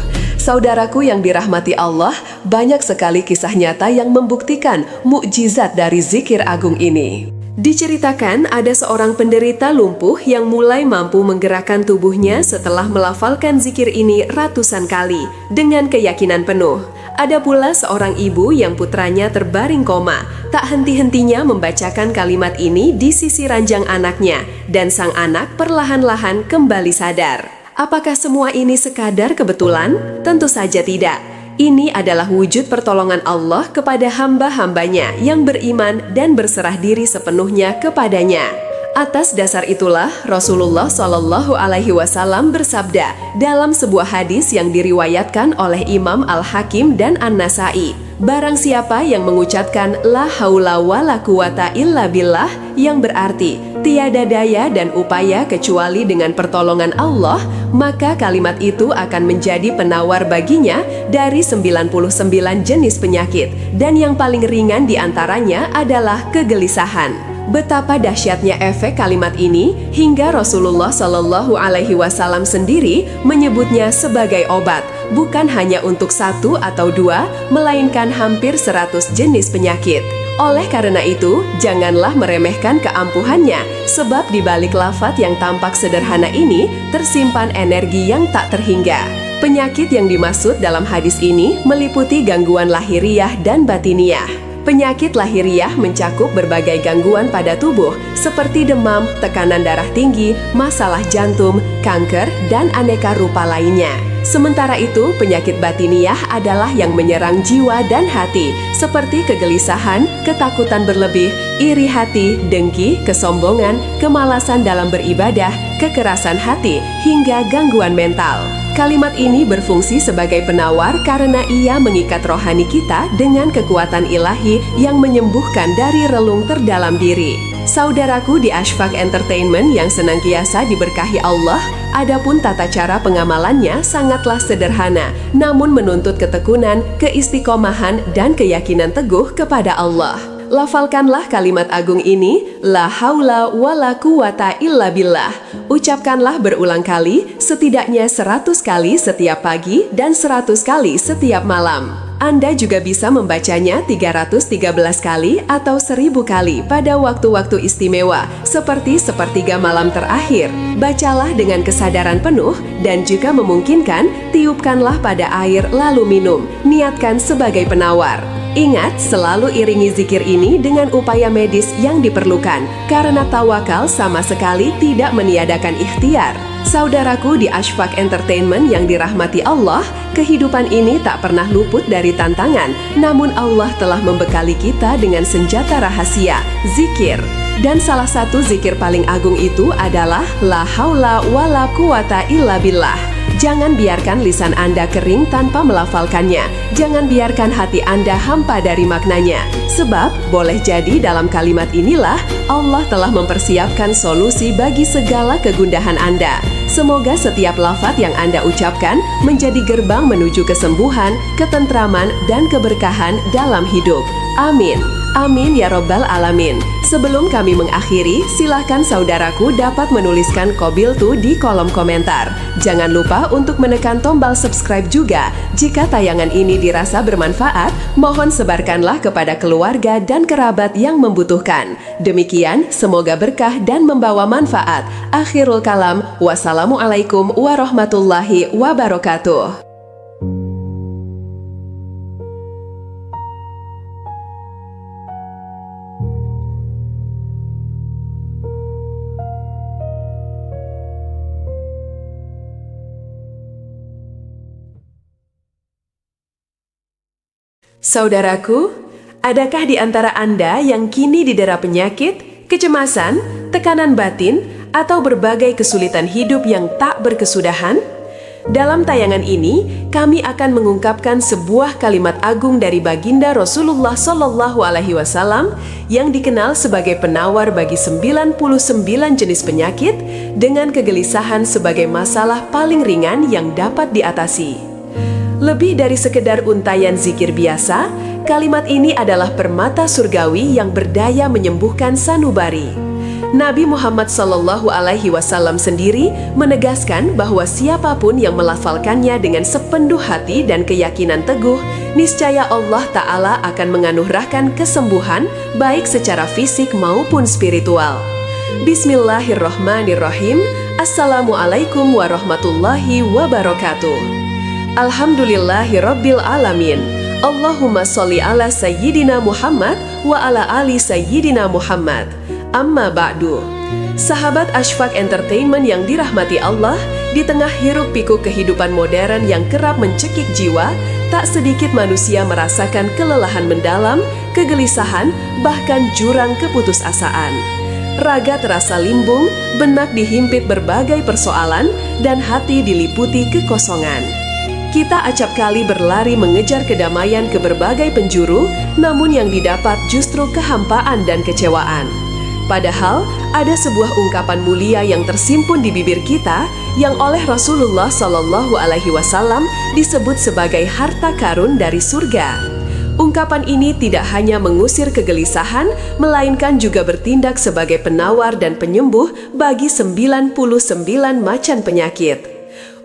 Saudaraku yang dirahmati Allah, banyak sekali kisah nyata yang membuktikan mukjizat dari zikir agung ini. Diceritakan ada seorang penderita lumpuh yang mulai mampu menggerakkan tubuhnya setelah melafalkan zikir ini ratusan kali dengan keyakinan penuh. Ada pula seorang ibu yang putranya terbaring koma, tak henti-hentinya membacakan kalimat ini di sisi ranjang anaknya, dan sang anak perlahan-lahan kembali sadar. Apakah semua ini sekadar kebetulan? Tentu saja tidak. Ini adalah wujud pertolongan Allah kepada hamba-hambanya yang beriman dan berserah diri sepenuhnya kepadanya. Atas dasar itulah Rasulullah Shallallahu Alaihi Wasallam bersabda dalam sebuah hadis yang diriwayatkan oleh Imam Al-Hakim dan An-Nasai, barang siapa yang mengucapkan la haula wala quwata illa billah, yang berarti tiada daya dan upaya kecuali dengan pertolongan Allah, maka kalimat itu akan menjadi penawar baginya dari 99 jenis penyakit, dan yang paling ringan diantaranya adalah kegelisahan. Betapa dahsyatnya efek kalimat ini hingga Rasulullah Shallallahu Alaihi Wasallam sendiri menyebutnya sebagai obat, bukan hanya untuk 1 atau 2, melainkan hampir 100 jenis penyakit. Oleh karena itu, janganlah meremehkan keampuhannya, sebab di balik lafaz yang tampak sederhana ini tersimpan energi yang tak terhingga. Penyakit yang dimaksud dalam hadis ini meliputi gangguan lahiriah dan batiniah. Penyakit lahiriah mencakup berbagai gangguan pada tubuh seperti demam, tekanan darah tinggi, masalah jantung, kanker, dan aneka rupa lainnya. Sementara itu, penyakit batiniah adalah yang menyerang jiwa dan hati seperti kegelisahan, ketakutan berlebih, iri hati, dengki, kesombongan, kemalasan dalam beribadah, kekerasan hati, hingga gangguan mental. Kalimat ini berfungsi sebagai penawar karena ia mengikat rohani kita dengan kekuatan ilahi yang menyembuhkan dari relung terdalam diri. Saudaraku di Ashfaq Entertainment yang senantiasa diberkahi Allah, adapun tata cara pengamalannya sangatlah sederhana, namun menuntut ketekunan, keistiqomahan, dan keyakinan teguh kepada Allah. Lafalkanlah kalimat agung ini, La haula wa la quwata illa billah. Ucapkanlah berulang kali, setidaknya 100 kali setiap pagi dan 100 kali setiap malam. Anda juga bisa membacanya 313 kali atau 1000 kali pada waktu-waktu istimewa, seperti sepertiga malam terakhir. Bacalah dengan kesadaran penuh dan jika memungkinkan, tiupkanlah pada air lalu minum. Niatkan sebagai penawar. Ingat, selalu iringi zikir ini dengan upaya medis yang diperlukan, karena tawakal sama sekali tidak meniadakan ikhtiar. Saudaraku di Ashfaq Entertainment yang dirahmati Allah, kehidupan ini tak pernah luput dari tantangan, namun Allah telah membekali kita dengan senjata rahasia, zikir. Dan salah satu zikir paling agung itu adalah La haula wa la quwata illa billah. Jangan biarkan lisan Anda kering tanpa melafalkannya. Jangan biarkan hati Anda hampa dari maknanya. Sebab, boleh jadi dalam kalimat inilah Allah telah mempersiapkan solusi bagi segala kegundahan Anda. Semoga setiap lafaz yang Anda ucapkan menjadi gerbang menuju kesembuhan, ketentraman, dan keberkahan dalam hidup. Amin. Amin ya Rabbal Alamin. Sebelum kami mengakhiri, silahkan saudaraku dapat menuliskan Qabiltu di kolom komentar. Jangan lupa untuk menekan tombol subscribe juga. Jika tayangan ini dirasa bermanfaat, mohon sebarkanlah kepada keluarga dan kerabat yang membutuhkan. Demikian, semoga berkah dan membawa manfaat. Akhirul kalam, wassalamualaikum warahmatullahi wabarakatuh. Saudaraku, adakah di antara Anda yang kini didera penyakit, kecemasan, tekanan batin, atau berbagai kesulitan hidup yang tak berkesudahan? Dalam tayangan ini, kami akan mengungkapkan sebuah kalimat agung dari baginda Rasulullah Shallallahu Alaihi Wasallam yang dikenal sebagai penawar bagi 99 jenis penyakit dengan kegelisahan sebagai masalah paling ringan yang dapat diatasi. Lebih dari sekedar untayan zikir biasa, kalimat ini adalah permata surgawi yang berdaya menyembuhkan sanubari. Nabi Muhammad Shallallahu Alaihi Wasallam sendiri menegaskan bahwa siapapun yang melafalkannya dengan sepenuh hati dan keyakinan teguh, niscaya Allah Ta'ala akan menganugerahkan kesembuhan baik secara fisik maupun spiritual. Bismillahirrahmanirrahim. Assalamualaikum warahmatullahi wabarakatuh. Alhamdulillahi Rabbil Alamin. Allahumma sholli ala Sayyidina Muhammad wa ala ali Sayyidina Muhammad. Amma ba'du. Sahabat Ashfaq Entertainment yang dirahmati Allah, di tengah hiruk pikuk kehidupan modern yang kerap mencekik jiwa, tak sedikit manusia merasakan kelelahan mendalam, kegelisahan, bahkan jurang keputusasaan. Raga terasa limbung, benak dihimpit berbagai persoalan, dan hati diliputi kekosongan. Kita acap kali berlari mengejar kedamaian ke berbagai penjuru, namun yang didapat justru kehampaan dan kecewaan. Padahal, ada sebuah ungkapan mulia yang tersimpun di bibir kita, yang oleh Rasulullah Shallallahu Alaihi Wasallam disebut sebagai harta karun dari surga. Ungkapan ini tidak hanya mengusir kegelisahan, melainkan juga bertindak sebagai penawar dan penyembuh bagi 99 macan penyakit.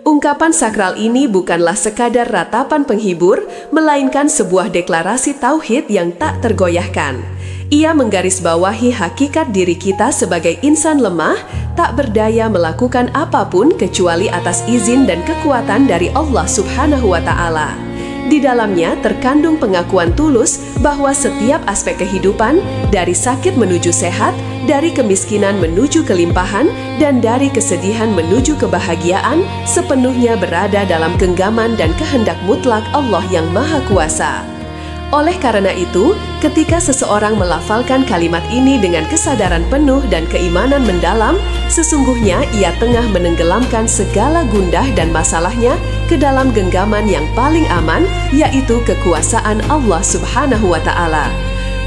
Ungkapan sakral ini bukanlah sekadar ratapan penghibur, melainkan sebuah deklarasi tauhid yang tak tergoyahkan. Ia menggarisbawahi hakikat diri kita sebagai insan lemah, tak berdaya melakukan apapun kecuali atas izin dan kekuatan dari Allah Subhanahu wa Ta'ala. Di dalamnya terkandung pengakuan tulus bahwa setiap aspek kehidupan, dari sakit menuju sehat, dari kemiskinan menuju kelimpahan, dan dari kesedihan menuju kebahagiaan, sepenuhnya berada dalam genggaman dan kehendak mutlak Allah yang Maha Kuasa. Oleh karena itu, ketika seseorang melafalkan kalimat ini dengan kesadaran penuh dan keimanan mendalam, sesungguhnya ia tengah menenggelamkan segala gundah dan masalahnya ke dalam genggaman yang paling aman, yaitu kekuasaan Allah Subhanahu wa Ta'ala.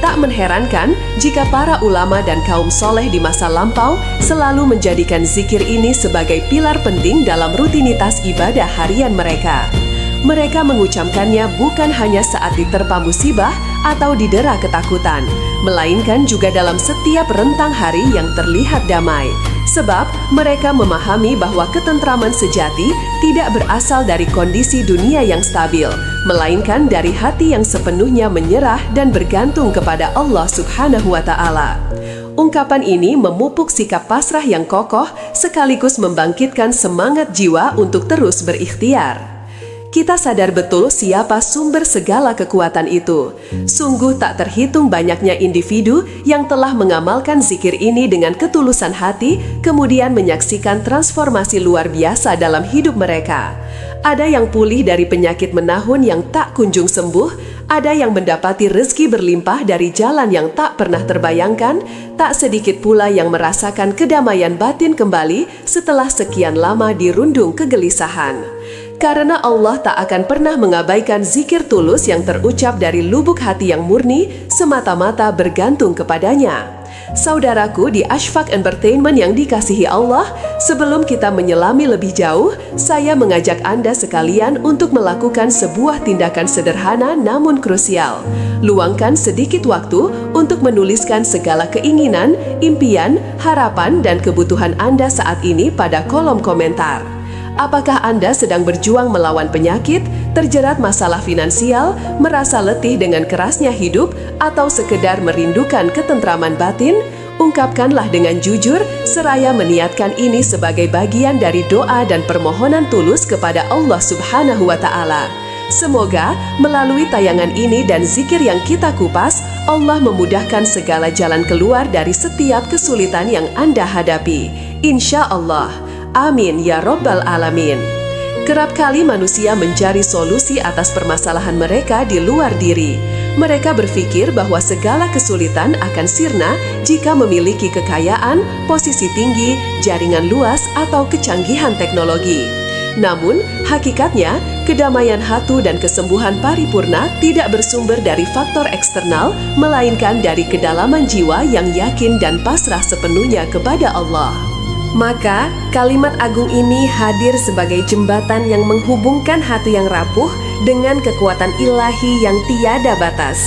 Tak mengherankan jika para ulama dan kaum soleh di masa lampau selalu menjadikan zikir ini sebagai pilar penting dalam rutinitas ibadah harian mereka. Mereka mengucapkannya bukan hanya saat diterpa musibah atau didera ketakutan, melainkan juga dalam setiap rentang hari yang terlihat damai. Sebab mereka memahami bahwa ketentraman sejati tidak berasal dari kondisi dunia yang stabil, melainkan dari hati yang sepenuhnya menyerah dan bergantung kepada Allah Subhanahu wa Ta'ala. Ungkapan ini memupuk sikap pasrah yang kokoh sekaligus membangkitkan semangat jiwa untuk terus berikhtiar. Kita sadar betul siapa sumber segala kekuatan itu. Sungguh tak terhitung banyaknya individu yang telah mengamalkan zikir ini dengan ketulusan hati, kemudian menyaksikan transformasi luar biasa dalam hidup mereka. Ada yang pulih dari penyakit menahun yang tak kunjung sembuh, ada yang mendapati rezeki berlimpah dari jalan yang tak pernah terbayangkan, tak sedikit pula yang merasakan kedamaian batin kembali setelah sekian lama dirundung kegelisahan. Karena Allah tak akan pernah mengabaikan zikir tulus yang terucap dari lubuk hati yang murni, semata-mata bergantung kepadanya. Saudaraku di Ashfaq Entertainment yang dikasihi Allah, sebelum kita menyelami lebih jauh, saya mengajak Anda sekalian untuk melakukan sebuah tindakan sederhana namun krusial. Luangkan sedikit waktu untuk menuliskan segala keinginan, impian, harapan, dan kebutuhan Anda saat ini pada kolom komentar. Apakah Anda sedang berjuang melawan penyakit, terjerat masalah finansial, merasa letih dengan kerasnya hidup, atau sekedar merindukan ketentraman batin? Ungkapkanlah dengan jujur, seraya meniatkan ini sebagai bagian dari doa dan permohonan tulus kepada Allah Subhanahu wa Ta'ala. Semoga melalui tayangan ini dan zikir yang kita kupas, Allah memudahkan segala jalan keluar dari setiap kesulitan yang Anda hadapi. Insya Allah. Amin ya Rabbal Alamin. Kerap kali manusia mencari solusi atas permasalahan mereka di luar diri. Mereka berpikir bahwa segala kesulitan akan sirna jika memiliki kekayaan, posisi tinggi, jaringan luas, atau kecanggihan teknologi. Namun, hakikatnya, kedamaian hati dan kesembuhan paripurna tidak bersumber dari faktor eksternal, melainkan dari kedalaman jiwa yang yakin dan pasrah sepenuhnya kepada Allah. Maka, kalimat agung ini hadir sebagai jembatan yang menghubungkan hati yang rapuh dengan kekuatan ilahi yang tiada batas.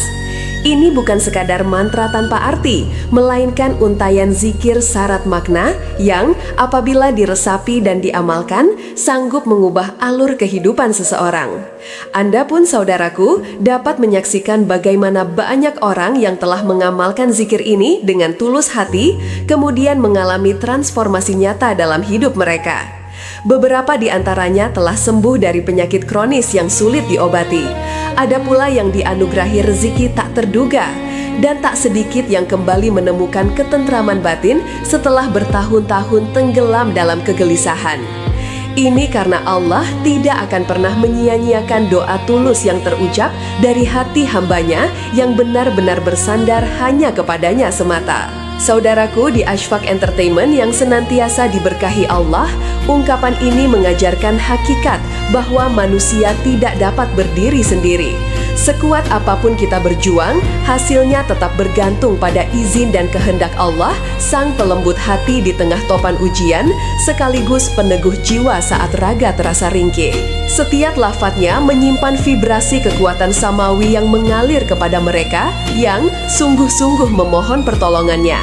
Ini bukan sekadar mantra tanpa arti, melainkan untayan zikir syarat makna yang apabila diresapi dan diamalkan, sanggup mengubah alur kehidupan seseorang. Anda pun saudaraku dapat menyaksikan bagaimana banyak orang yang telah mengamalkan zikir ini dengan tulus hati, kemudian mengalami transformasi nyata dalam hidup mereka. Beberapa di antaranya telah sembuh dari penyakit kronis yang sulit diobati. Ada pula yang dianugerahi rezeki tak terduga, dan tak sedikit yang kembali menemukan ketentraman batin setelah bertahun-tahun tenggelam dalam kegelisahan. Ini karena Allah tidak akan pernah menyia-nyiakan doa tulus yang terucap dari hati hambanya yang benar-benar bersandar hanya kepadanya semata. Saudaraku di Ashfaq Entertainment yang senantiasa diberkahi Allah, ungkapan ini mengajarkan hakikat bahwa manusia tidak dapat berdiri sendiri. Sekuat apapun kita berjuang, hasilnya tetap bergantung pada izin dan kehendak Allah, Sang Pelembut hati di tengah topan ujian, sekaligus peneguh jiwa saat raga terasa ringkih. Setiap lafadznya menyimpan vibrasi kekuatan samawi yang mengalir kepada mereka yang sungguh-sungguh memohon pertolongannya.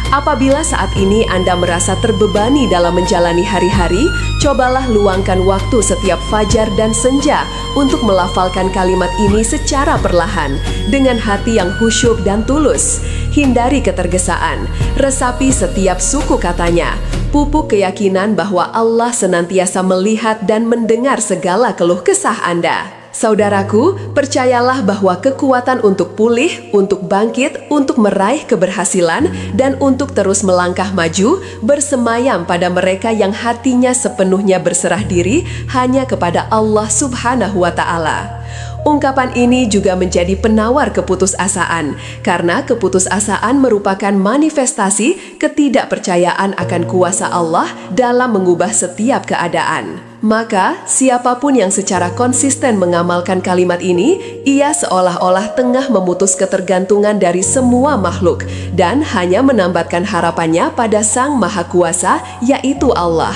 Apabila saat ini Anda merasa terbebani dalam menjalani hari-hari, cobalah luangkan waktu setiap fajar dan senja untuk melafalkan kalimat ini secara perlahan, dengan hati yang khusyuk dan tulus. Hindari ketergesaan, resapi setiap suku katanya, pupuk keyakinan bahwa Allah senantiasa melihat dan mendengar segala keluh kesah Anda. Saudaraku, percayalah bahwa kekuatan untuk pulih, untuk bangkit, untuk meraih keberhasilan, dan untuk terus melangkah maju bersemayam pada mereka yang hatinya sepenuhnya berserah diri hanya kepada Allah Subhanahu wa Ta'ala. Ungkapan ini juga menjadi penawar keputusasaan, karena keputusasaan merupakan manifestasi ketidakpercayaan akan kuasa Allah dalam mengubah setiap keadaan. Maka, siapapun yang secara konsisten mengamalkan kalimat ini, ia seolah-olah tengah memutus ketergantungan dari semua makhluk dan hanya menambatkan harapannya pada Sang Maha Kuasa, yaitu Allah.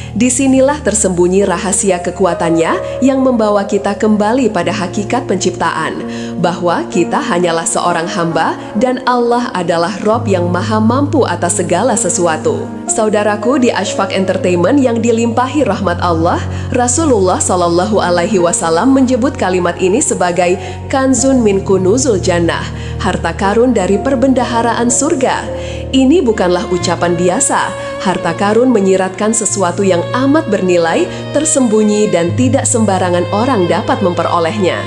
Disinilah tersembunyi rahasia kekuatannya yang membawa kita kembali pada hakikat penciptaan, bahwa kita hanyalah seorang hamba dan Allah adalah Rob yang maha mampu atas segala sesuatu. Saudaraku, di Ashfaq Entertainment yang dilimpahi rahmat Allah, Rasulullah Shallallahu Alaihi Wasallam menyebut kalimat ini sebagai kanzun min kunuzul jannah, harta karun dari perbendaharaan surga. Ini bukanlah ucapan biasa. Harta karun menyiratkan sesuatu yang amat bernilai, tersembunyi, dan tidak sembarangan orang dapat memperolehnya.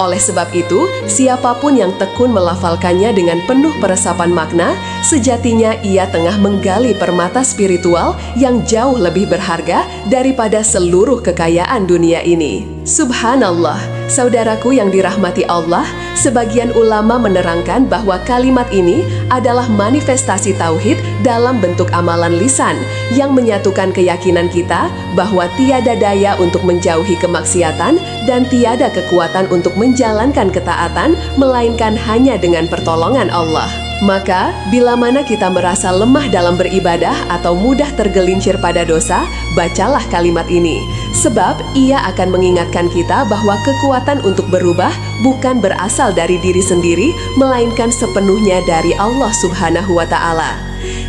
Oleh sebab itu, siapapun yang tekun melafalkannya dengan penuh peresapan makna, sejatinya ia tengah menggali permata spiritual yang jauh lebih berharga daripada seluruh kekayaan dunia ini. Subhanallah, saudaraku yang dirahmati Allah, sebagian ulama menerangkan bahwa kalimat ini adalah manifestasi tauhid dalam bentuk amalan lisan yang menyatukan keyakinan kita bahwa tiada daya untuk menjauhi kemaksiatan dan tiada kekuatan untuk menjalankan ketaatan melainkan hanya dengan pertolongan Allah. Maka, bila mana kita merasa lemah dalam beribadah atau mudah tergelincir pada dosa, bacalah kalimat ini. Sebab, ia akan mengingatkan kita bahwa kekuatan untuk berubah bukan berasal dari diri sendiri, melainkan sepenuhnya dari Allah Subhanahu wa Ta'ala.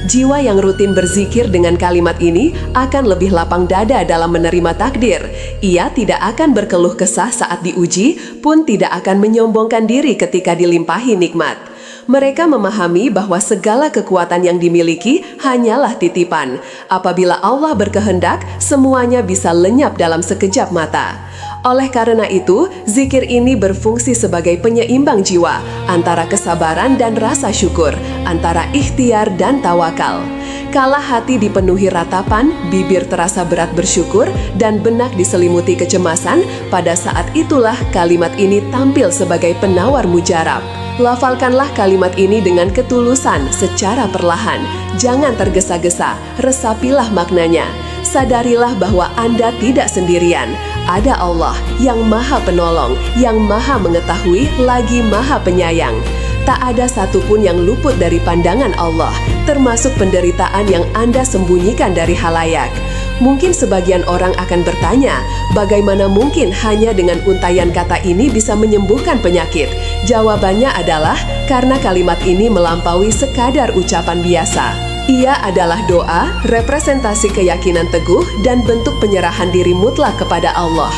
Jiwa yang rutin berzikir dengan kalimat ini akan lebih lapang dada dalam menerima takdir. Ia tidak akan berkeluh kesah saat diuji, pun tidak akan menyombongkan diri ketika dilimpahi nikmat. Mereka memahami bahwa segala kekuatan yang dimiliki hanyalah titipan. Apabila Allah berkehendak, semuanya bisa lenyap dalam sekejap mata. Oleh karena itu, zikir ini berfungsi sebagai penyeimbang jiwa antara kesabaran dan rasa syukur, antara ikhtiar dan tawakal. Kala hati dipenuhi ratapan, bibir terasa berat bersyukur, dan benak diselimuti kecemasan, pada saat itulah kalimat ini tampil sebagai penawar mujarab. Lafalkanlah kalimat ini dengan ketulusan secara perlahan. Jangan tergesa-gesa, resapilah maknanya. Sadarilah bahwa Anda tidak sendirian. Ada Allah yang maha penolong, yang maha mengetahui, lagi maha penyayang. Tak ada satupun yang luput dari pandangan Allah, termasuk penderitaan yang Anda sembunyikan dari halayak. Mungkin sebagian orang akan bertanya, bagaimana mungkin hanya dengan untaian kata ini bisa menyembuhkan penyakit? Jawabannya adalah karena kalimat ini melampaui sekadar ucapan biasa. Ia adalah doa, representasi keyakinan teguh, dan bentuk penyerahan diri mutlak kepada Allah.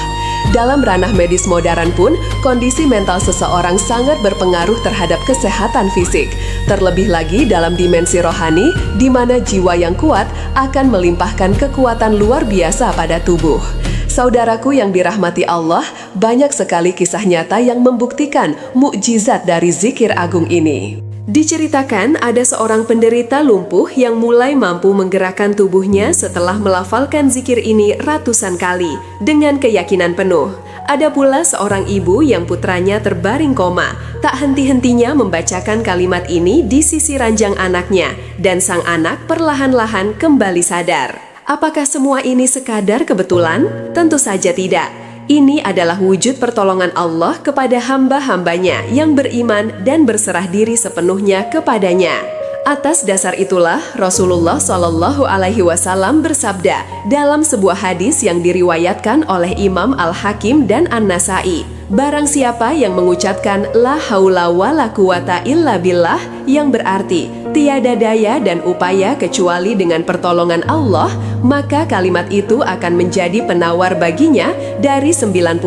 Dalam ranah medis modern pun, kondisi mental seseorang sangat berpengaruh terhadap kesehatan fisik. Terlebih lagi dalam dimensi rohani, di mana jiwa yang kuat akan melimpahkan kekuatan luar biasa pada tubuh. Saudaraku yang dirahmati Allah, banyak sekali kisah nyata yang membuktikan mukjizat dari zikir agung ini. Diceritakan ada seorang penderita lumpuh yang mulai mampu menggerakkan tubuhnya setelah melafalkan zikir ini ratusan kali dengan keyakinan penuh. Ada pula seorang ibu yang putranya terbaring koma, tak henti-hentinya membacakan kalimat ini di sisi ranjang anaknya, dan sang anak perlahan-lahan kembali sadar. Apakah semua ini sekadar kebetulan? Tentu saja tidak. ini adalah wujud pertolongan Allah kepada hamba-hambanya yang beriman dan berserah diri sepenuhnya kepadanya. Atas dasar itulah Rasulullah Shallallahu Alaihi Wasallam bersabda dalam sebuah hadis yang diriwayatkan oleh Imam Al-Hakim dan An-Nasai, barang siapa yang mengucapkan la haula wala quwata illa billah, yang berarti tiada daya dan upaya kecuali dengan pertolongan Allah, maka kalimat itu akan menjadi penawar baginya dari 99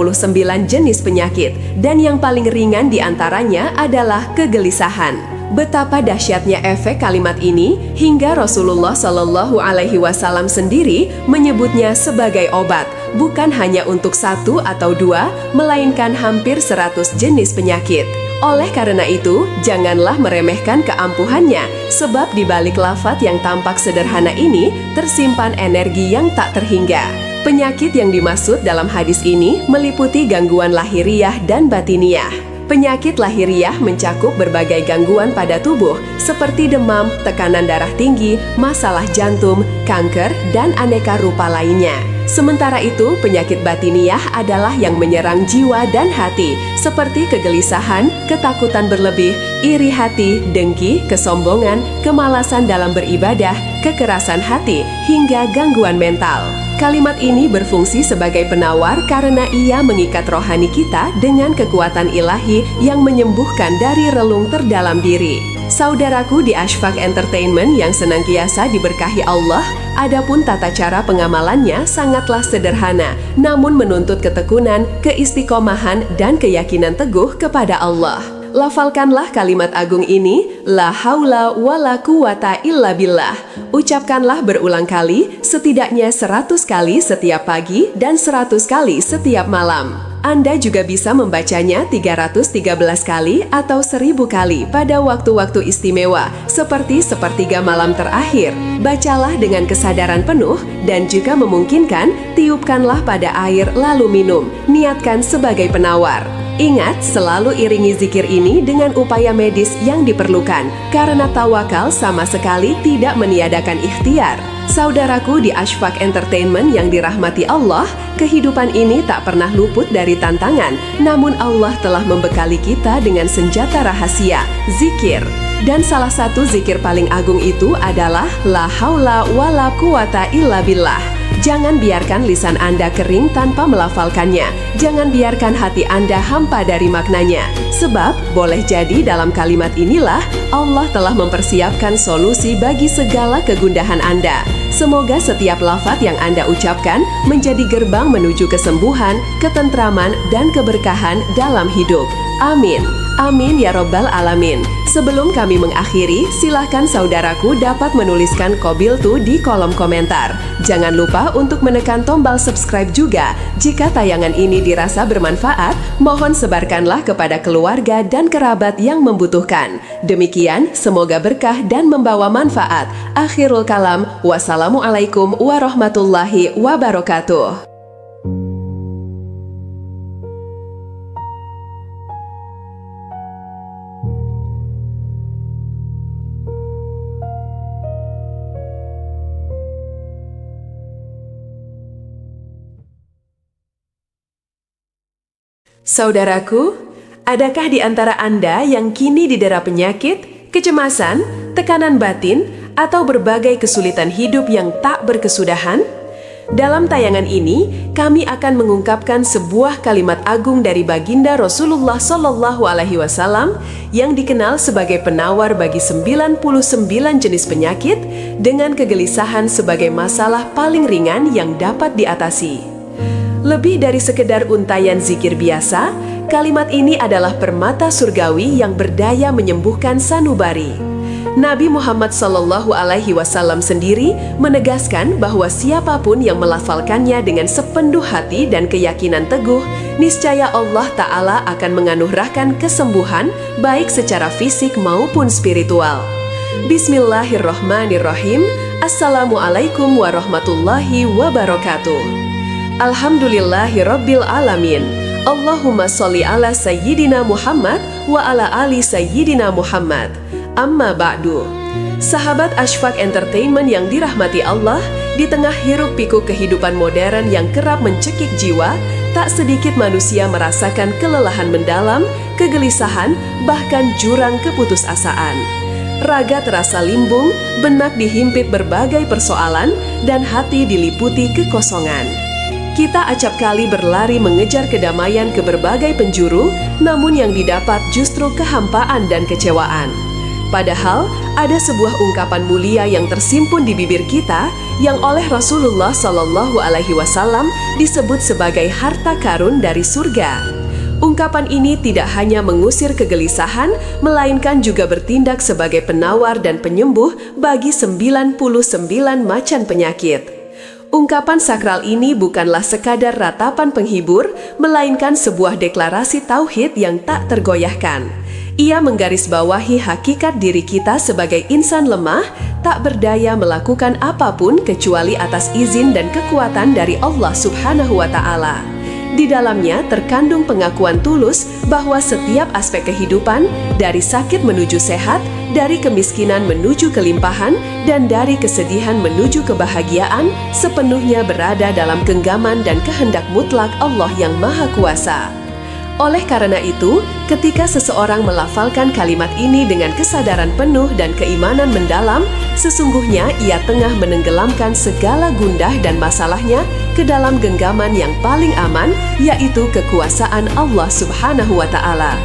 jenis penyakit, dan yang paling ringan diantaranya adalah kegelisahan. Betapa dahsyatnya efek kalimat ini hingga Rasulullah Shallallahu Alaihi Wasallam sendiri menyebutnya sebagai obat, bukan hanya untuk 1 atau 2, melainkan hampir 100 jenis penyakit. Oleh karena itu, janganlah meremehkan keampuhannya, sebab di balik lafaz yang tampak sederhana ini tersimpan energi yang tak terhingga. Penyakit yang dimaksud dalam hadis ini meliputi gangguan lahiriah dan batiniah. Penyakit lahiriah mencakup berbagai gangguan pada tubuh seperti demam, tekanan darah tinggi, masalah jantung, kanker, dan aneka rupa lainnya. Sementara itu, penyakit batiniah adalah yang menyerang jiwa dan hati seperti kegelisahan, ketakutan berlebih, iri hati, dengki, kesombongan, kemalasan dalam beribadah, kekerasan hati, hingga gangguan mental. Kalimat ini berfungsi sebagai penawar karena ia mengikat rohani kita dengan kekuatan ilahi yang menyembuhkan dari relung terdalam diri. Saudaraku di Ashfaq Entertainment yang senantiasa diberkahi Allah, adapun tata cara pengamalannya sangatlah sederhana, namun menuntut ketekunan, keistiqomahan, dan keyakinan teguh kepada Allah. Lafalkanlah kalimat agung ini, la haula wala quwata illa billah. Ucapkanlah berulang kali, setidaknya 100 kali setiap pagi dan 100 kali setiap malam. Anda juga bisa membacanya 313 kali atau 1000 kali pada waktu-waktu istimewa, seperti sepertiga malam terakhir. Bacalah dengan kesadaran penuh dan jika memungkinkan, tiupkanlah pada air lalu minum. Niatkan sebagai penawar. Ingat, selalu iringi zikir ini dengan upaya medis yang diperlukan, karena tawakal sama sekali tidak meniadakan ikhtiar. Saudaraku di Ashfaq Entertainment yang dirahmati Allah, kehidupan ini tak pernah luput dari tantangan, namun Allah telah membekali kita dengan senjata rahasia, zikir. Dan salah satu zikir paling agung itu adalah la haula wala quwata illa billah. Jangan biarkan lisan Anda kering tanpa melafalkannya. Jangan biarkan hati Anda hampa dari maknanya. Sebab, boleh jadi dalam kalimat inilah Allah telah mempersiapkan solusi bagi segala kegundahan Anda. Semoga setiap lafaz yang Anda ucapkan menjadi gerbang menuju kesembuhan, ketentraman, dan keberkahan dalam hidup. Amin. Amin ya Rabbal Alamin. Sebelum kami mengakhiri, silahkan saudaraku dapat menuliskan Qabiltu di kolom komentar. Jangan lupa untuk menekan tombol subscribe juga. Jika tayangan ini dirasa bermanfaat, mohon sebarkanlah kepada keluarga dan kerabat yang membutuhkan. Demikian, semoga berkah dan membawa manfaat. Akhirul kalam, wassalamualaikum warahmatullahi wabarakatuh. Saudaraku, adakah di antara Anda yang kini didera penyakit, kecemasan, tekanan batin, atau berbagai kesulitan hidup yang tak berkesudahan? Dalam tayangan ini, kami akan mengungkapkan sebuah kalimat agung dari baginda Rasulullah Shallallahu Alaihi Wasallam yang dikenal sebagai penawar bagi 99 jenis penyakit dengan kegelisahan sebagai masalah paling ringan yang dapat diatasi. Lebih dari sekedar untayan zikir biasa, kalimat ini adalah permata surgawi yang berdaya menyembuhkan sanubari. Nabi Muhammad Shallallahu Alaihi Wasallam sendiri menegaskan bahwa siapapun yang melafalkannya dengan sepenuh hati dan keyakinan teguh, niscaya Allah Ta'ala akan menganugerahkan kesembuhan baik secara fisik maupun spiritual. Bismillahirrahmanirrahim. Assalamualaikum warahmatullahi wabarakatuh. Alhamdulillahi Rabbil Alamin. Allahumma sholli ala Sayyidina Muhammad wa ala ali Sayyidina Muhammad. Amma ba'du. Sahabat Ashfaq Entertainment yang dirahmati Allah, di tengah hiruk pikuk kehidupan modern yang kerap mencekik jiwa, tak sedikit manusia merasakan kelelahan mendalam, kegelisahan, bahkan jurang keputusasaan. Raga terasa limbung, benak dihimpit berbagai persoalan, dan hati diliputi kekosongan. Kita acap kali berlari mengejar kedamaian ke berbagai penjuru, namun yang didapat justru kehampaan dan kecewaan. Padahal, ada sebuah ungkapan mulia yang tersimpun di bibir kita, yang oleh Rasulullah SAW disebut sebagai harta karun dari surga. Ungkapan ini tidak hanya mengusir kegelisahan, melainkan juga bertindak sebagai penawar dan penyembuh bagi 99 macan penyakit. Ungkapan sakral ini bukanlah sekadar ratapan penghibur, melainkan sebuah deklarasi tauhid yang tak tergoyahkan. Ia menggarisbawahi hakikat diri kita sebagai insan lemah, tak berdaya melakukan apapun kecuali atas izin dan kekuatan dari Allah Subhanahu wa Ta'ala. Di dalamnya terkandung pengakuan tulus bahwa setiap aspek kehidupan, dari sakit menuju sehat, dari kemiskinan menuju kelimpahan, dan dari kesedihan menuju kebahagiaan, sepenuhnya berada dalam genggaman dan kehendak mutlak Allah yang Maha Kuasa. Oleh karena itu, ketika seseorang melafalkan kalimat ini dengan kesadaran penuh dan keimanan mendalam, sesungguhnya ia tengah menenggelamkan segala gundah dan masalahnya ke dalam genggaman yang paling aman, yaitu kekuasaan Allah Subhanahu wa Ta'ala.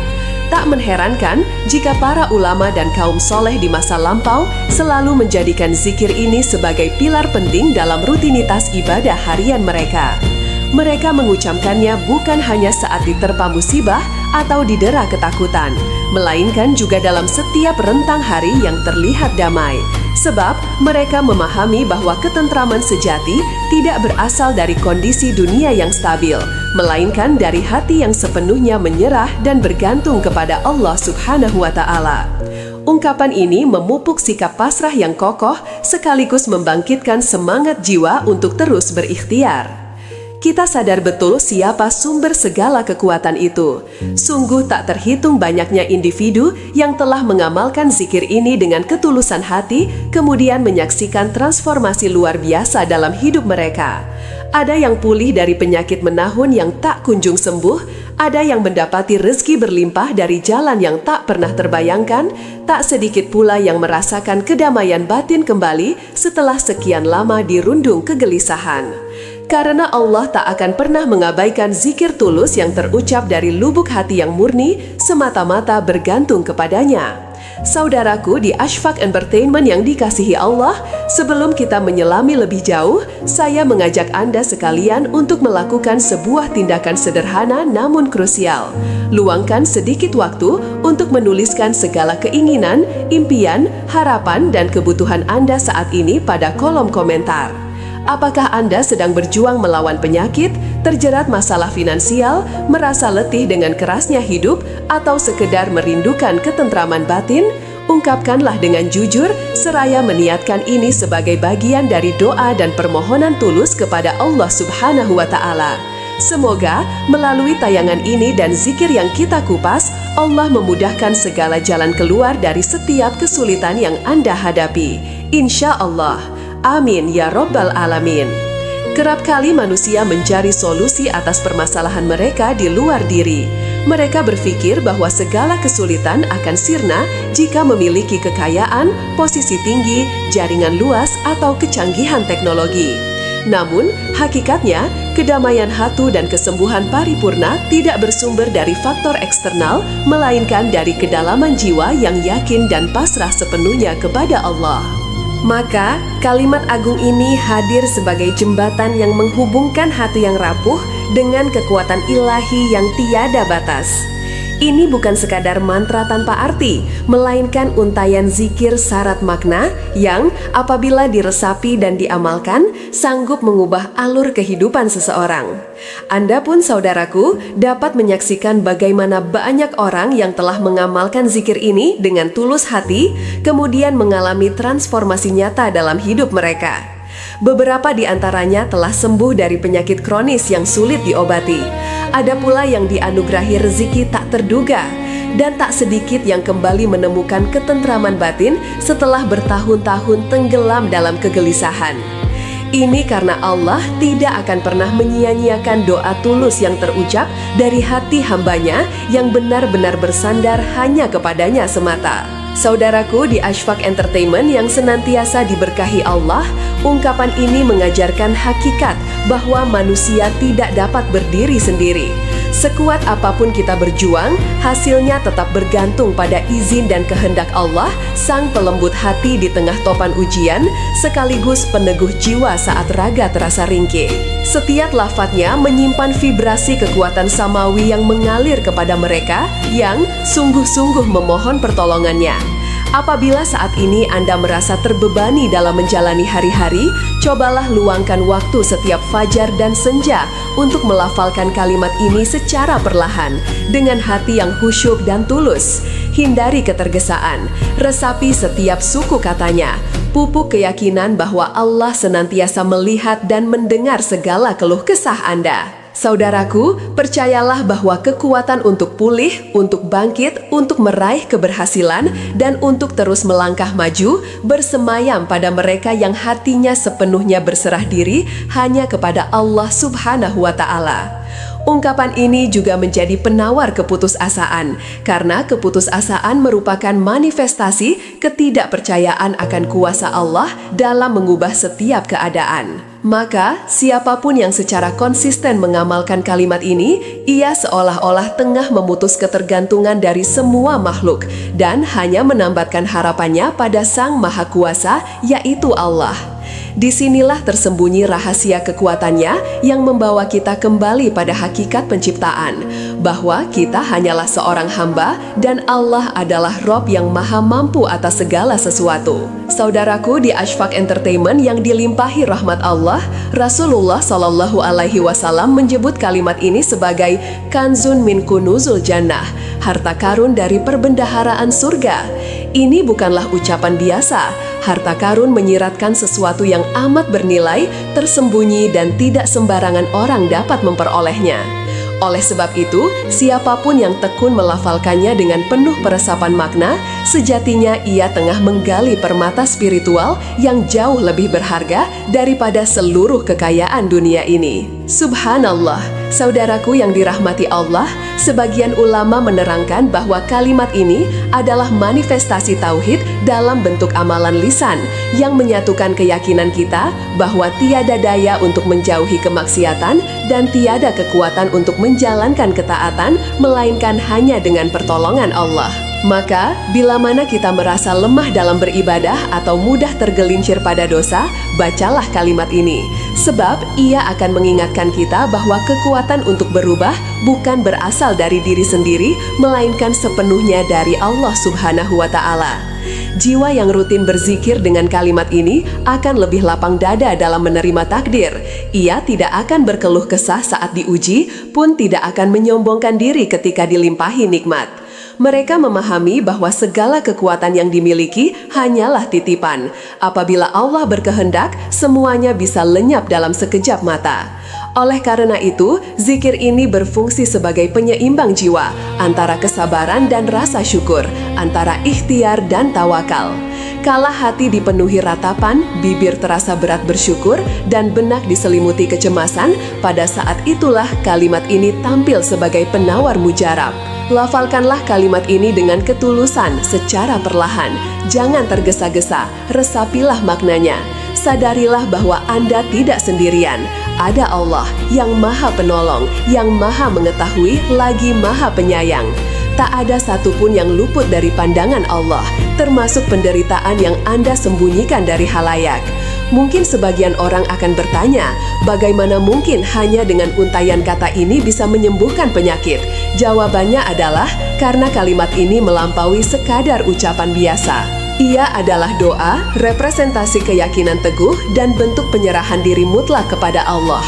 Tak mengherankan jika para ulama dan kaum soleh di masa lampau selalu menjadikan zikir ini sebagai pilar penting dalam rutinitas ibadah harian mereka. Mereka mengucapkannya bukan hanya saat diterpa musibah atau didera ketakutan, melainkan juga dalam setiap rentang hari yang terlihat damai. Sebab mereka memahami bahwa ketentraman sejati tidak berasal dari kondisi dunia yang stabil, melainkan dari hati yang sepenuhnya menyerah dan bergantung kepada Allah Subhanahu wa Ta'ala. Ungkapan ini memupuk sikap pasrah yang kokoh sekaligus membangkitkan semangat jiwa untuk terus berikhtiar. Kita sadar betul siapa sumber segala kekuatan itu. Sungguh tak terhitung banyaknya individu yang telah mengamalkan zikir ini dengan ketulusan hati, kemudian menyaksikan transformasi luar biasa dalam hidup mereka. Ada yang pulih dari penyakit menahun yang tak kunjung sembuh, ada yang mendapati rezeki berlimpah dari jalan yang tak pernah terbayangkan, tak sedikit pula yang merasakan kedamaian batin kembali setelah sekian lama dirundung kegelisahan. Karena Allah tak akan pernah mengabaikan zikir tulus yang terucap dari lubuk hati yang murni, semata-mata bergantung kepadanya. Saudaraku di Ashfaq Entertainment yang dikasihi Allah, sebelum kita menyelami lebih jauh, saya mengajak Anda sekalian untuk melakukan sebuah tindakan sederhana namun krusial. Luangkan sedikit waktu untuk menuliskan segala keinginan, impian, harapan, dan kebutuhan Anda saat ini pada kolom komentar. Apakah Anda sedang berjuang melawan penyakit, terjerat masalah finansial, merasa letih dengan kerasnya hidup, atau sekedar merindukan ketentraman batin? Ungkapkanlah dengan jujur, seraya meniatkan ini sebagai bagian dari doa dan permohonan tulus kepada Allah Subhanahu wa Ta'ala. Semoga melalui tayangan ini dan zikir yang kita kupas, Allah memudahkan segala jalan keluar dari setiap kesulitan yang Anda hadapi. Insya Allah. Amin ya Rabbal Alamin. Kerap kali manusia mencari solusi atas permasalahan mereka di luar diri. Mereka berpikir bahwa segala kesulitan akan sirna jika memiliki kekayaan, posisi tinggi, jaringan luas, atau kecanggihan teknologi. Namun, hakikatnya, kedamaian hati dan kesembuhan paripurna tidak bersumber dari faktor eksternal, melainkan dari kedalaman jiwa yang yakin dan pasrah sepenuhnya kepada Allah. Maka, kalimat agung ini hadir sebagai jembatan yang menghubungkan hati yang rapuh dengan kekuatan ilahi yang tiada batas. Ini bukan sekadar mantra tanpa arti, melainkan untayan zikir syarat makna yang apabila diresapi dan diamalkan, sanggup mengubah alur kehidupan seseorang. Anda pun saudaraku dapat menyaksikan bagaimana banyak orang yang telah mengamalkan zikir ini dengan tulus hati, kemudian mengalami transformasi nyata dalam hidup mereka. Beberapa di antaranya telah sembuh dari penyakit kronis yang sulit diobati. Ada pula yang dianugerahi rezeki tak terduga, dan tak sedikit yang kembali menemukan ketentraman batin setelah bertahun-tahun tenggelam dalam kegelisahan. Ini karena Allah tidak akan pernah menyia-nyiakan doa tulus yang terucap dari hati hambanya yang benar-benar bersandar hanya kepadanya semata. Saudaraku di Ashfaq Entertainment yang senantiasa diberkahi Allah, ungkapan ini mengajarkan hakikat bahwa manusia tidak dapat berdiri sendiri. Sekuat apapun kita berjuang, hasilnya tetap bergantung pada izin dan kehendak Allah, Sang Pelembut hati di tengah topan ujian, sekaligus peneguh jiwa saat raga terasa ringkih. Setiap lafadznya menyimpan vibrasi kekuatan samawi yang mengalir kepada mereka yang sungguh-sungguh memohon pertolongannya. Apabila saat ini Anda merasa terbebani dalam menjalani hari-hari, cobalah luangkan waktu setiap fajar dan senja untuk melafalkan kalimat ini secara perlahan, dengan hati yang khusyuk dan tulus. Hindari ketergesaan, resapi setiap suku katanya, pupuk keyakinan bahwa Allah senantiasa melihat dan mendengar segala keluh kesah Anda. Saudaraku, percayalah bahwa kekuatan untuk pulih, untuk bangkit, untuk meraih keberhasilan, dan untuk terus melangkah maju bersemayam pada mereka yang hatinya sepenuhnya berserah diri hanya kepada Allah Subhanahu wa Ta'ala. Ungkapan ini juga menjadi penawar keputusasaan, karena keputusasaan merupakan manifestasi ketidakpercayaan akan kuasa Allah dalam mengubah setiap keadaan. Maka, siapapun yang secara konsisten mengamalkan kalimat ini, ia seolah-olah tengah memutus ketergantungan dari semua makhluk dan hanya menambatkan harapannya pada Sang Maha Kuasa, yaitu Allah. Disinilah tersembunyi rahasia kekuatannya yang membawa kita kembali pada hakikat penciptaan, bahwa kita hanyalah seorang hamba dan Allah adalah Rob yang maha mampu atas segala sesuatu. Saudaraku di Ashfaq Entertainment yang dilimpahi rahmat Allah, Rasulullah Shallallahu Alaihi Wasallam menyebut kalimat ini sebagai kanzun min kunuzul jannah, harta karun dari perbendaharaan surga. Ini bukanlah ucapan biasa. Harta karun menyiratkan sesuatu yang amat bernilai, tersembunyi, dan tidak sembarangan orang dapat memperolehnya. Oleh sebab itu, siapapun yang tekun melafalkannya dengan penuh peresapan makna, sejatinya ia tengah menggali permata spiritual yang jauh lebih berharga daripada seluruh kekayaan dunia ini. Subhanallah, saudaraku yang dirahmati Allah, sebagian ulama menerangkan bahwa kalimat ini adalah manifestasi tauhid dalam bentuk amalan lisan yang menyatukan keyakinan kita bahwa tiada daya untuk menjauhi kemaksiatan dan tiada kekuatan untuk menjalankan ketaatan melainkan hanya dengan pertolongan Allah. Maka, bila mana kita merasa lemah dalam beribadah atau mudah tergelincir pada dosa, bacalah kalimat ini. Sebab, ia akan mengingatkan kita bahwa kekuatan untuk berubah bukan berasal dari diri sendiri, melainkan sepenuhnya dari Allah Subhanahu wa Ta'ala. Jiwa yang rutin berzikir dengan kalimat ini akan lebih lapang dada dalam menerima takdir. Ia tidak akan berkeluh kesah saat diuji, pun tidak akan menyombongkan diri ketika dilimpahi nikmat. Mereka memahami bahwa segala kekuatan yang dimiliki hanyalah titipan. Apabila Allah berkehendak, semuanya bisa lenyap dalam sekejap mata. Oleh karena itu, zikir ini berfungsi sebagai penyeimbang jiwa antara kesabaran dan rasa syukur, antara ikhtiar dan tawakal. Kala hati dipenuhi ratapan, bibir terasa berat bersyukur, dan benak diselimuti kecemasan, pada saat itulah kalimat ini tampil sebagai penawar mujarab. Lafalkanlah kalimat ini dengan ketulusan secara perlahan. Jangan tergesa-gesa, resapilah maknanya. Sadarilah bahwa Anda tidak sendirian. Ada Allah yang maha penolong, yang maha mengetahui, lagi maha penyayang. Tak ada satupun yang luput dari pandangan Allah, termasuk penderitaan yang Anda sembunyikan dari halayak. Mungkin sebagian orang akan bertanya, bagaimana mungkin hanya dengan untaian kata ini bisa menyembuhkan penyakit? Jawabannya adalah karena kalimat ini melampaui sekadar ucapan biasa. Ia adalah doa, representasi keyakinan teguh, dan bentuk penyerahan diri mutlak kepada Allah.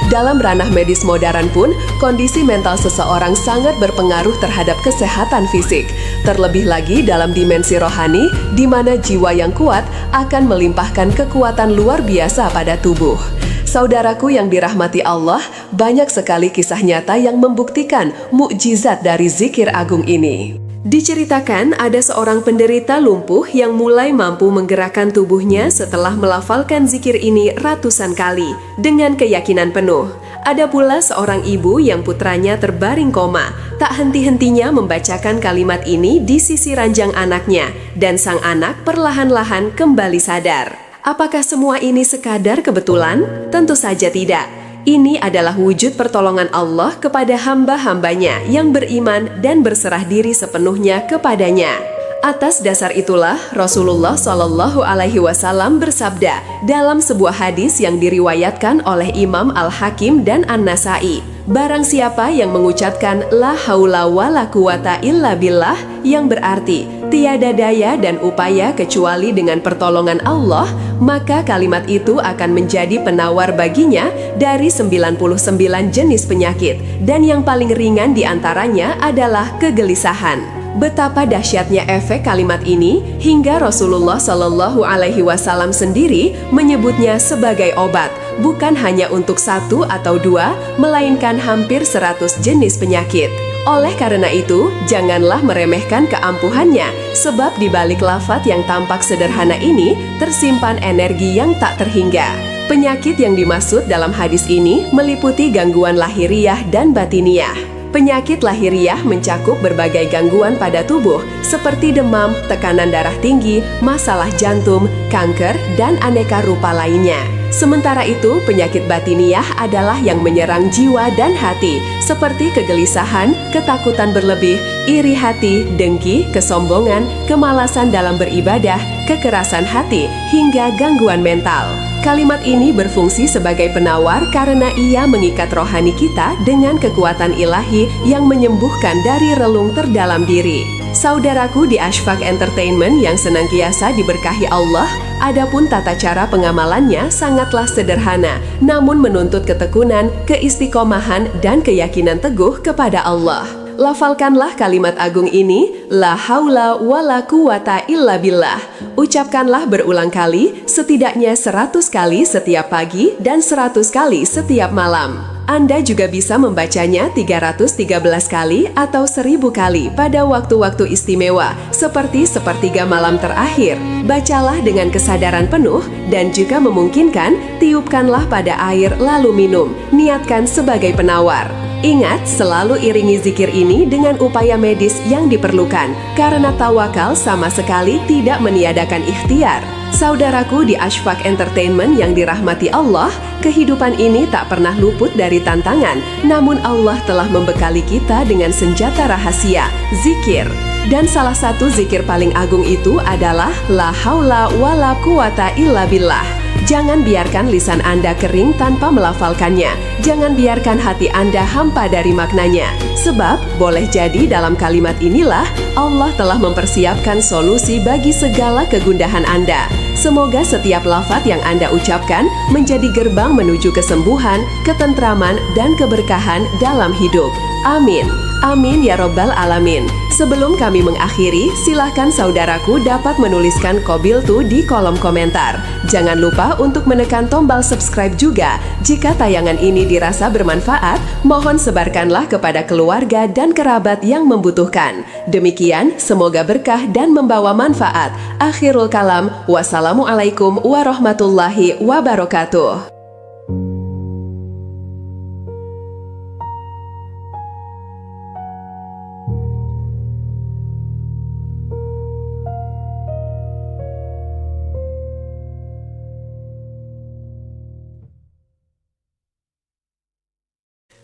Dalam ranah medis modern pun, kondisi mental seseorang sangat berpengaruh terhadap kesehatan fisik. Terlebih lagi dalam dimensi rohani, di mana jiwa yang kuat akan melimpahkan kekuatan luar biasa pada tubuh. Saudaraku yang dirahmati Allah, banyak sekali kisah nyata yang membuktikan mukjizat dari zikir agung ini. Diceritakan ada seorang penderita lumpuh yang mulai mampu menggerakkan tubuhnya setelah melafalkan zikir ini ratusan kali dengan keyakinan penuh. Ada pula seorang ibu yang putranya terbaring koma, tak henti-hentinya membacakan kalimat ini di sisi ranjang anaknya, dan sang anak perlahan-lahan kembali sadar. Apakah semua ini sekadar kebetulan? Tentu saja tidak. Ini adalah wujud pertolongan Allah kepada hamba-hambanya yang beriman dan berserah diri sepenuhnya kepadanya. Atas dasar itulah Rasulullah Shallallahu Alaihi Wasallam bersabda dalam sebuah hadis yang diriwayatkan oleh Imam Al-Hakim dan An-Nasai, barang siapa yang mengucapkan la haula wala quwata illa billah, yang berarti tiada daya dan upaya kecuali dengan pertolongan Allah, maka kalimat itu akan menjadi penawar baginya dari 99 jenis penyakit, dan yang paling ringan diantaranya adalah kegelisahan. Betapa dahsyatnya efek kalimat ini hingga Rasulullah Shallallahu Alaihi Wasallam sendiri menyebutnya sebagai obat, bukan hanya untuk satu atau dua, melainkan hampir 100 jenis penyakit. Oleh karena itu, janganlah meremehkan keampuhannya, sebab di balik lafaz yang tampak sederhana ini tersimpan energi yang tak terhingga. Penyakit yang dimaksud dalam hadis ini meliputi gangguan lahiriah dan batiniah. Penyakit lahiriah mencakup berbagai gangguan pada tubuh seperti demam, tekanan darah tinggi, masalah jantung, kanker, dan aneka rupa lainnya. Sementara itu, penyakit batiniah adalah yang menyerang jiwa dan hati, seperti kegelisahan, ketakutan berlebih, iri hati, dengki, kesombongan, kemalasan dalam beribadah, kekerasan hati, hingga gangguan mental. Kalimat ini berfungsi sebagai penawar karena ia mengikat rohani kita dengan kekuatan ilahi yang menyembuhkan dari relung terdalam diri. Saudaraku di Ashfaq Entertainment yang senantiasa diberkahi Allah, adapun tata cara pengamalannya sangatlah sederhana, namun menuntut ketekunan, keistiqomahan, dan keyakinan teguh kepada Allah. Lafalkanlah kalimat agung ini, la haula wala quwata illa billah. Ucapkanlah berulang kali, setidaknya 100 kali setiap pagi dan 100 kali setiap malam. Anda juga bisa membacanya 313 kali atau 1000 kali pada waktu-waktu istimewa, seperti sepertiga malam terakhir. Bacalah dengan kesadaran penuh dan jika memungkinkan, tiupkanlah pada air lalu minum. Niatkan sebagai penawar. Ingat, selalu iringi zikir ini dengan upaya medis yang diperlukan, karena tawakal sama sekali tidak meniadakan ikhtiar. Saudaraku di Ashfaq Entertainment yang dirahmati Allah, kehidupan ini tak pernah luput dari tantangan, namun Allah telah membekali kita dengan senjata rahasia, zikir. Dan salah satu zikir paling agung itu adalah la haula wala quwata illa billah. Jangan biarkan lisan Anda kering tanpa melafalkannya. Jangan biarkan hati Anda hampa dari maknanya. Sebab, boleh jadi dalam kalimat inilah Allah telah mempersiapkan solusi bagi segala kegundahan Anda. Semoga setiap lafaz yang Anda ucapkan menjadi gerbang menuju kesembuhan, ketentraman, dan keberkahan dalam hidup. Amin. Amin ya Robbal Alamin. Sebelum kami mengakhiri, silahkan saudaraku dapat menuliskan Qabiltu di kolom komentar. Jangan lupa untuk menekan tombol subscribe juga. Jika tayangan ini dirasa bermanfaat, mohon sebarkanlah kepada keluarga dan kerabat yang membutuhkan. Demikian, semoga berkah dan membawa manfaat. Akhirul kalam, wassalamualaikum warahmatullahi wabarakatuh.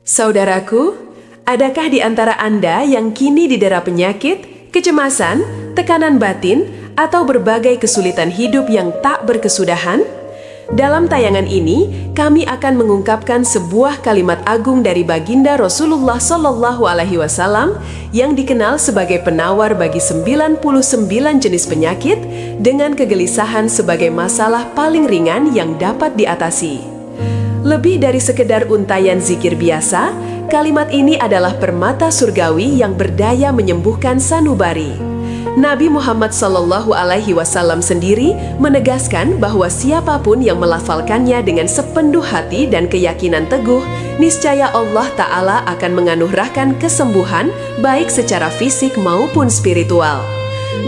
Saudaraku, adakah di antara Anda yang kini didera penyakit, kecemasan, tekanan batin, atau berbagai kesulitan hidup yang tak berkesudahan? Dalam tayangan ini, kami akan mengungkapkan sebuah kalimat agung dari baginda Rasulullah Shallallahu Alaihi Wasallam yang dikenal sebagai penawar bagi 99 jenis penyakit dengan kegelisahan sebagai masalah paling ringan yang dapat diatasi. Lebih dari sekedar untayan zikir biasa, kalimat ini adalah permata surgawi yang berdaya menyembuhkan sanubari. Nabi Muhammad SAW sendiri menegaskan bahwa siapapun yang melafalkannya dengan sepenuh hati dan keyakinan teguh, niscaya Allah Ta'ala akan menganugerahkan kesembuhan baik secara fisik maupun spiritual.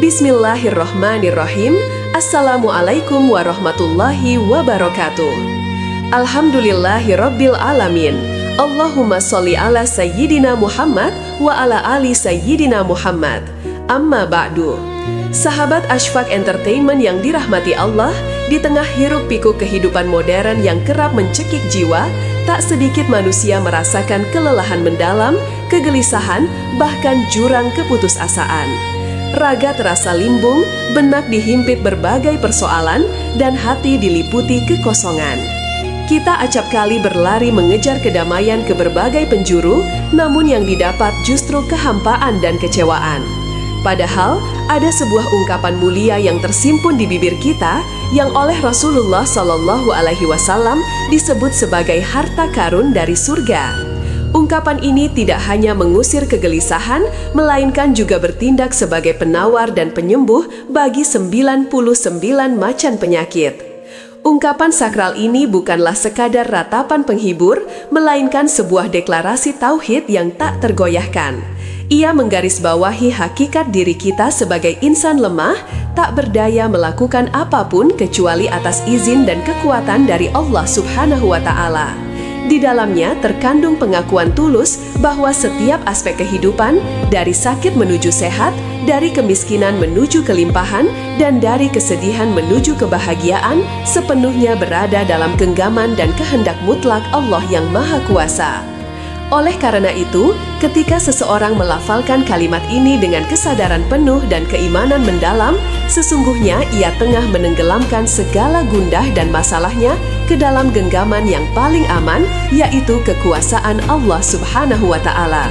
Bismillahirrahmanirrahim. Assalamualaikum warahmatullahi wabarakatuh. Alhamdulillahirabbil alamin. Allahumma sholli ala sayyidina Muhammad wa ala ali sayyidina Muhammad. Amma ba'du. Sahabat Ashfaq Entertainment yang dirahmati Allah, di tengah hiruk pikuk kehidupan modern yang kerap mencekik jiwa, tak sedikit manusia merasakan kelelahan mendalam, kegelisahan, bahkan jurang keputusasaan. Raga terasa limbung, benak dihimpit berbagai persoalan, dan hati diliputi kekosongan. Kita acap kali berlari mengejar kedamaian ke berbagai penjuru, namun yang didapat justru kehampaan dan kecewaan. Padahal, ada sebuah ungkapan mulia yang tersimpun di bibir kita yang oleh Rasulullah SAW disebut sebagai harta karun dari surga. Ungkapan ini tidak hanya mengusir kegelisahan, melainkan juga bertindak sebagai penawar dan penyembuh bagi 99 macan penyakit. Ungkapan sakral ini bukanlah sekadar ratapan penghibur, melainkan sebuah deklarasi tauhid yang tak tergoyahkan. Ia menggarisbawahi hakikat diri kita sebagai insan lemah, tak berdaya melakukan apapun kecuali atas izin dan kekuatan dari Allah Subhanahu wa Ta'ala. Di dalamnya terkandung pengakuan tulus bahwa setiap aspek kehidupan, dari sakit menuju sehat, dari kemiskinan menuju kelimpahan, dan dari kesedihan menuju kebahagiaan, sepenuhnya berada dalam genggaman dan kehendak mutlak Allah yang Maha Kuasa. Oleh karena itu, ketika seseorang melafalkan kalimat ini dengan kesadaran penuh dan keimanan mendalam, sesungguhnya ia tengah menenggelamkan segala gundah dan masalahnya ke dalam genggaman yang paling aman, yaitu kekuasaan Allah Subhanahu wa Ta'ala.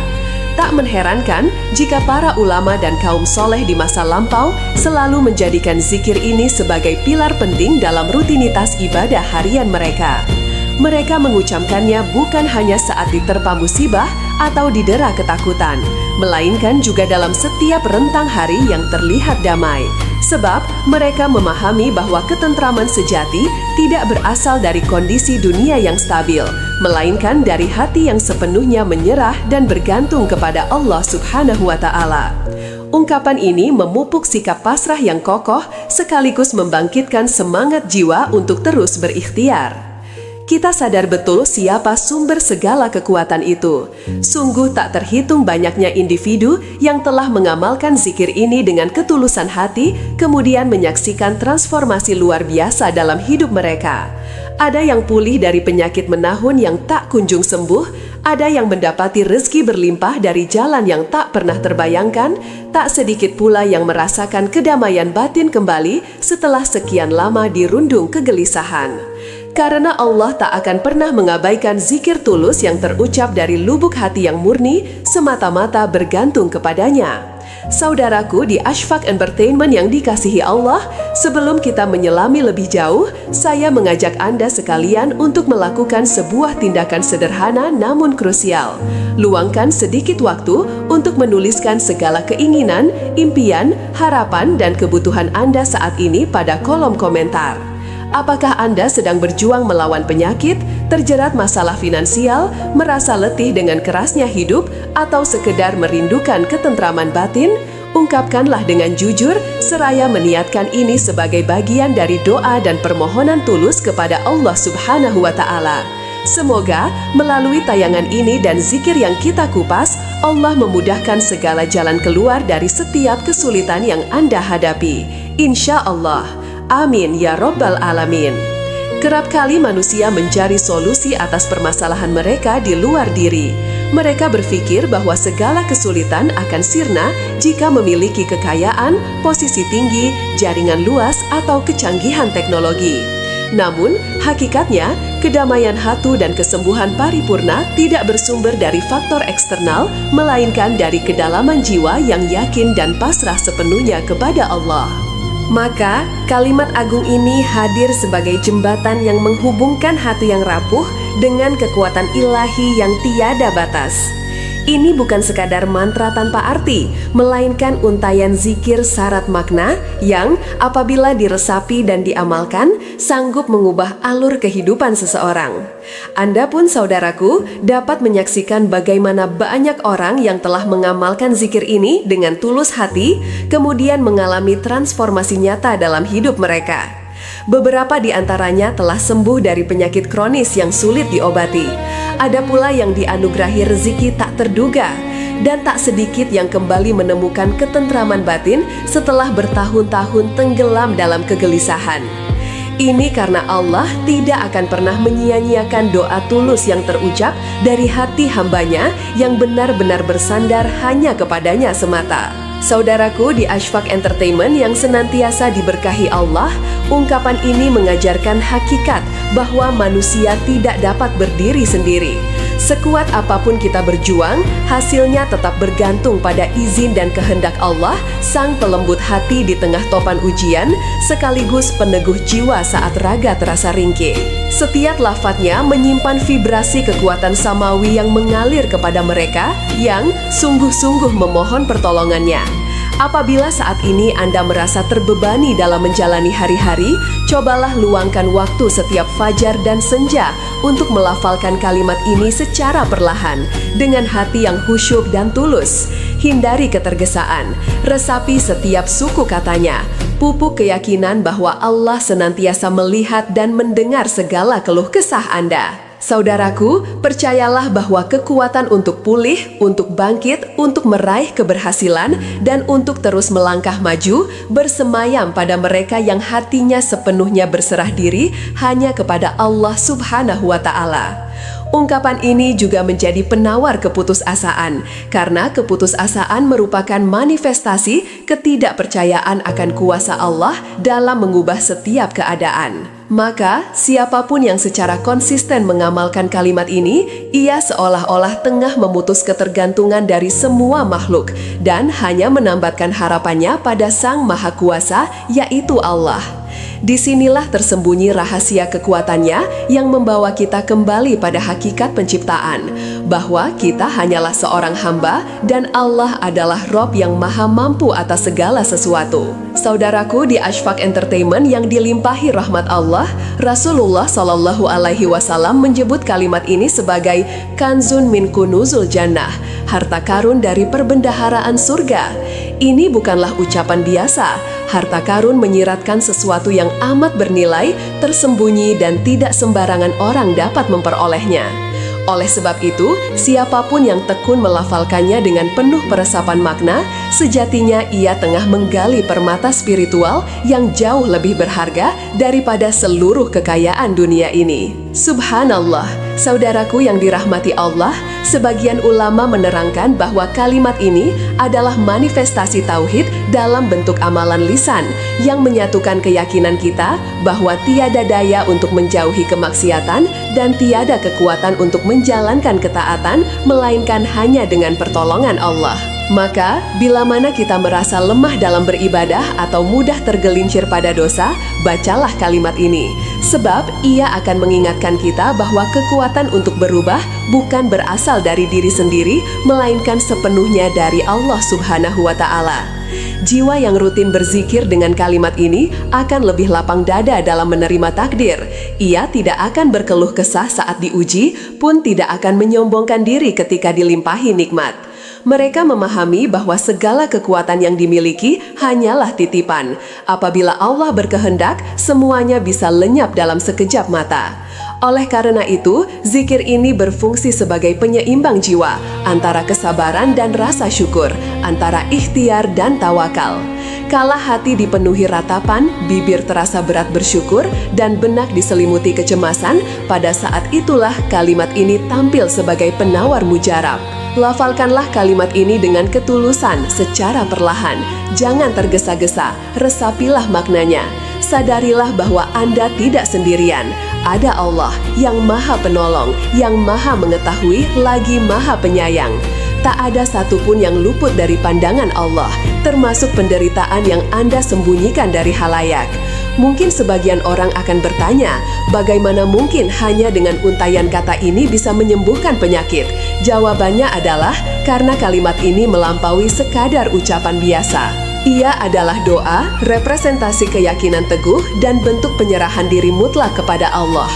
Tak mengherankan jika para ulama dan kaum soleh di masa lampau selalu menjadikan zikir ini sebagai pilar penting dalam rutinitas ibadah harian mereka. Mereka mengucapkannya bukan hanya saat diterpa musibah atau didera ketakutan, melainkan juga dalam setiap rentang hari yang terlihat damai. Sebab mereka memahami bahwa ketentraman sejati tidak berasal dari kondisi dunia yang stabil, melainkan dari hati yang sepenuhnya menyerah dan bergantung kepada Allah Subhanahu wa Ta'ala. Ungkapan ini memupuk sikap pasrah yang kokoh sekaligus membangkitkan semangat jiwa untuk terus berikhtiar. Kita sadar betul siapa sumber segala kekuatan itu. Sungguh tak terhitung banyaknya individu yang telah mengamalkan zikir ini dengan ketulusan hati, kemudian menyaksikan transformasi luar biasa dalam hidup mereka. Ada yang pulih dari penyakit menahun yang tak kunjung sembuh, ada yang mendapati rezeki berlimpah dari jalan yang tak pernah terbayangkan, tak sedikit pula yang merasakan kedamaian batin kembali setelah sekian lama dirundung kegelisahan. Karena Allah tak akan pernah mengabaikan zikir tulus yang terucap dari lubuk hati yang murni, semata-mata bergantung kepadanya. Saudaraku di Ashfaq Entertainment yang dikasihi Allah, sebelum kita menyelami lebih jauh, saya mengajak Anda sekalian untuk melakukan sebuah tindakan sederhana namun krusial. Luangkan sedikit waktu untuk menuliskan segala keinginan, impian, harapan, dan kebutuhan Anda saat ini pada kolom komentar. Apakah Anda sedang berjuang melawan penyakit, terjerat masalah finansial, merasa letih dengan kerasnya hidup, atau sekedar merindukan ketentraman batin? Ungkapkanlah dengan jujur, seraya meniatkan ini sebagai bagian dari doa dan permohonan tulus kepada Allah Subhanahu wa Ta'ala. Semoga melalui tayangan ini dan zikir yang kita kupas, Allah memudahkan segala jalan keluar dari setiap kesulitan yang Anda hadapi. Insya Allah. Amin ya Rabbal Alamin. Kerap kali manusia mencari solusi atas permasalahan mereka di luar diri. Mereka berpikir bahwa segala kesulitan akan sirna jika memiliki kekayaan, posisi tinggi, jaringan luas, atau kecanggihan teknologi. Namun, hakikatnya, kedamaian hati dan kesembuhan paripurna tidak bersumber dari faktor eksternal, melainkan dari kedalaman jiwa yang yakin dan pasrah sepenuhnya kepada Allah. Maka, kalimat agung ini hadir sebagai jembatan yang menghubungkan hati yang rapuh dengan kekuatan ilahi yang tiada batas. Ini bukan sekadar mantra tanpa arti, melainkan untayan zikir syarat makna yang apabila diresapi dan diamalkan, sanggup mengubah alur kehidupan seseorang. Anda pun saudaraku dapat menyaksikan bagaimana banyak orang yang telah mengamalkan zikir ini dengan tulus hati, kemudian mengalami transformasi nyata dalam hidup mereka. Beberapa di antaranya telah sembuh dari penyakit kronis yang sulit diobati. Ada pula yang dianugerahi rezeki tak terduga, dan tak sedikit yang kembali menemukan ketentraman batin setelah bertahun-tahun tenggelam dalam kegelisahan. Ini karena Allah tidak akan pernah menyia-nyiakan doa tulus yang terucap dari hati hambanya yang benar-benar bersandar hanya kepadanya semata. Saudaraku di Ashfaq Entertainment yang senantiasa diberkahi Allah, ungkapan ini mengajarkan hakikat bahwa manusia tidak dapat berdiri sendiri. Sekuat apapun kita berjuang, hasilnya tetap bergantung pada izin dan kehendak Allah, Sang Pelembut hati di tengah topan ujian, sekaligus peneguh jiwa saat raga terasa ringkih. Setiap lafadznya menyimpan vibrasi kekuatan samawi yang mengalir kepada mereka yang sungguh-sungguh memohon pertolongannya. Apabila saat ini Anda merasa terbebani dalam menjalani hari-hari, cobalah luangkan waktu setiap fajar dan senja untuk melafalkan kalimat ini secara perlahan, dengan hati yang khusyuk dan tulus. Hindari ketergesaan, resapi setiap suku katanya, pupuk keyakinan bahwa Allah senantiasa melihat dan mendengar segala keluh kesah Anda. Saudaraku, percayalah bahwa kekuatan untuk pulih, untuk bangkit, untuk meraih keberhasilan, dan untuk terus melangkah maju bersemayam pada mereka yang hatinya sepenuhnya berserah diri hanya kepada Allah Subhanahu wa Ta'ala. Ungkapan ini juga menjadi penawar keputusasaan, karena keputusasaan merupakan manifestasi ketidakpercayaan akan kuasa Allah dalam mengubah setiap keadaan. Maka, siapapun yang secara konsisten mengamalkan kalimat ini, ia seolah-olah tengah memutus ketergantungan dari semua makhluk dan hanya menambatkan harapannya pada Sang Maha Kuasa, yaitu Allah. Disinilah tersembunyi rahasia kekuatannya yang membawa kita kembali pada hakikat penciptaan, bahwa kita hanyalah seorang hamba dan Allah adalah Rob yang maha mampu atas segala sesuatu. Saudaraku di Ashfaq Entertainment yang dilimpahi rahmat Allah, Rasulullah Shallallahu Alaihi Wasallam menyebut kalimat ini sebagai kanzun min kunuzul jannah, harta karun dari perbendaharaan surga. Ini bukanlah ucapan biasa. Harta karun menyiratkan sesuatu yang amat bernilai, tersembunyi, dan tidak sembarangan orang dapat memperolehnya. Oleh sebab itu, siapapun yang tekun melafalkannya dengan penuh peresapan makna, sejatinya ia tengah menggali permata spiritual yang jauh lebih berharga daripada seluruh kekayaan dunia ini. Subhanallah, saudaraku yang dirahmati Allah, sebagian ulama menerangkan bahwa kalimat ini adalah manifestasi tauhid dalam bentuk amalan lisan yang menyatukan keyakinan kita bahwa tiada daya untuk menjauhi kemaksiatan dan tiada kekuatan untuk menjalankan ketaatan melainkan hanya dengan pertolongan Allah. Maka, bila mana kita merasa lemah dalam beribadah atau mudah tergelincir pada dosa, bacalah kalimat ini. Sebab, ia akan mengingatkan kita bahwa kekuatan untuk berubah bukan berasal dari diri sendiri, melainkan sepenuhnya dari Allah Subhanahu wa Ta'ala. Jiwa yang rutin berzikir dengan kalimat ini akan lebih lapang dada dalam menerima takdir. Ia tidak akan berkeluh kesah saat diuji, pun tidak akan menyombongkan diri ketika dilimpahi nikmat. Mereka memahami bahwa segala kekuatan yang dimiliki hanyalah titipan. Apabila Allah berkehendak, semuanya bisa lenyap dalam sekejap mata. Oleh karena itu, zikir ini berfungsi sebagai penyeimbang jiwa antara kesabaran dan rasa syukur, antara ikhtiar dan tawakal. Kala hati dipenuhi ratapan, bibir terasa berat bersyukur, dan benak diselimuti kecemasan, pada saat itulah kalimat ini tampil sebagai penawar mujarab. Lafalkanlah kalimat ini dengan ketulusan secara perlahan. Jangan tergesa-gesa, resapilah maknanya. Sadarilah bahwa Anda tidak sendirian. Ada Allah yang maha penolong, yang maha mengetahui, lagi maha penyayang. Tak ada satupun yang luput dari pandangan Allah, termasuk penderitaan yang Anda sembunyikan dari halayak. Mungkin sebagian orang akan bertanya, bagaimana mungkin hanya dengan untaian kata ini bisa menyembuhkan penyakit? Jawabannya adalah karena kalimat ini melampaui sekadar ucapan biasa. Ia adalah doa, representasi keyakinan teguh, dan bentuk penyerahan diri mutlak kepada Allah.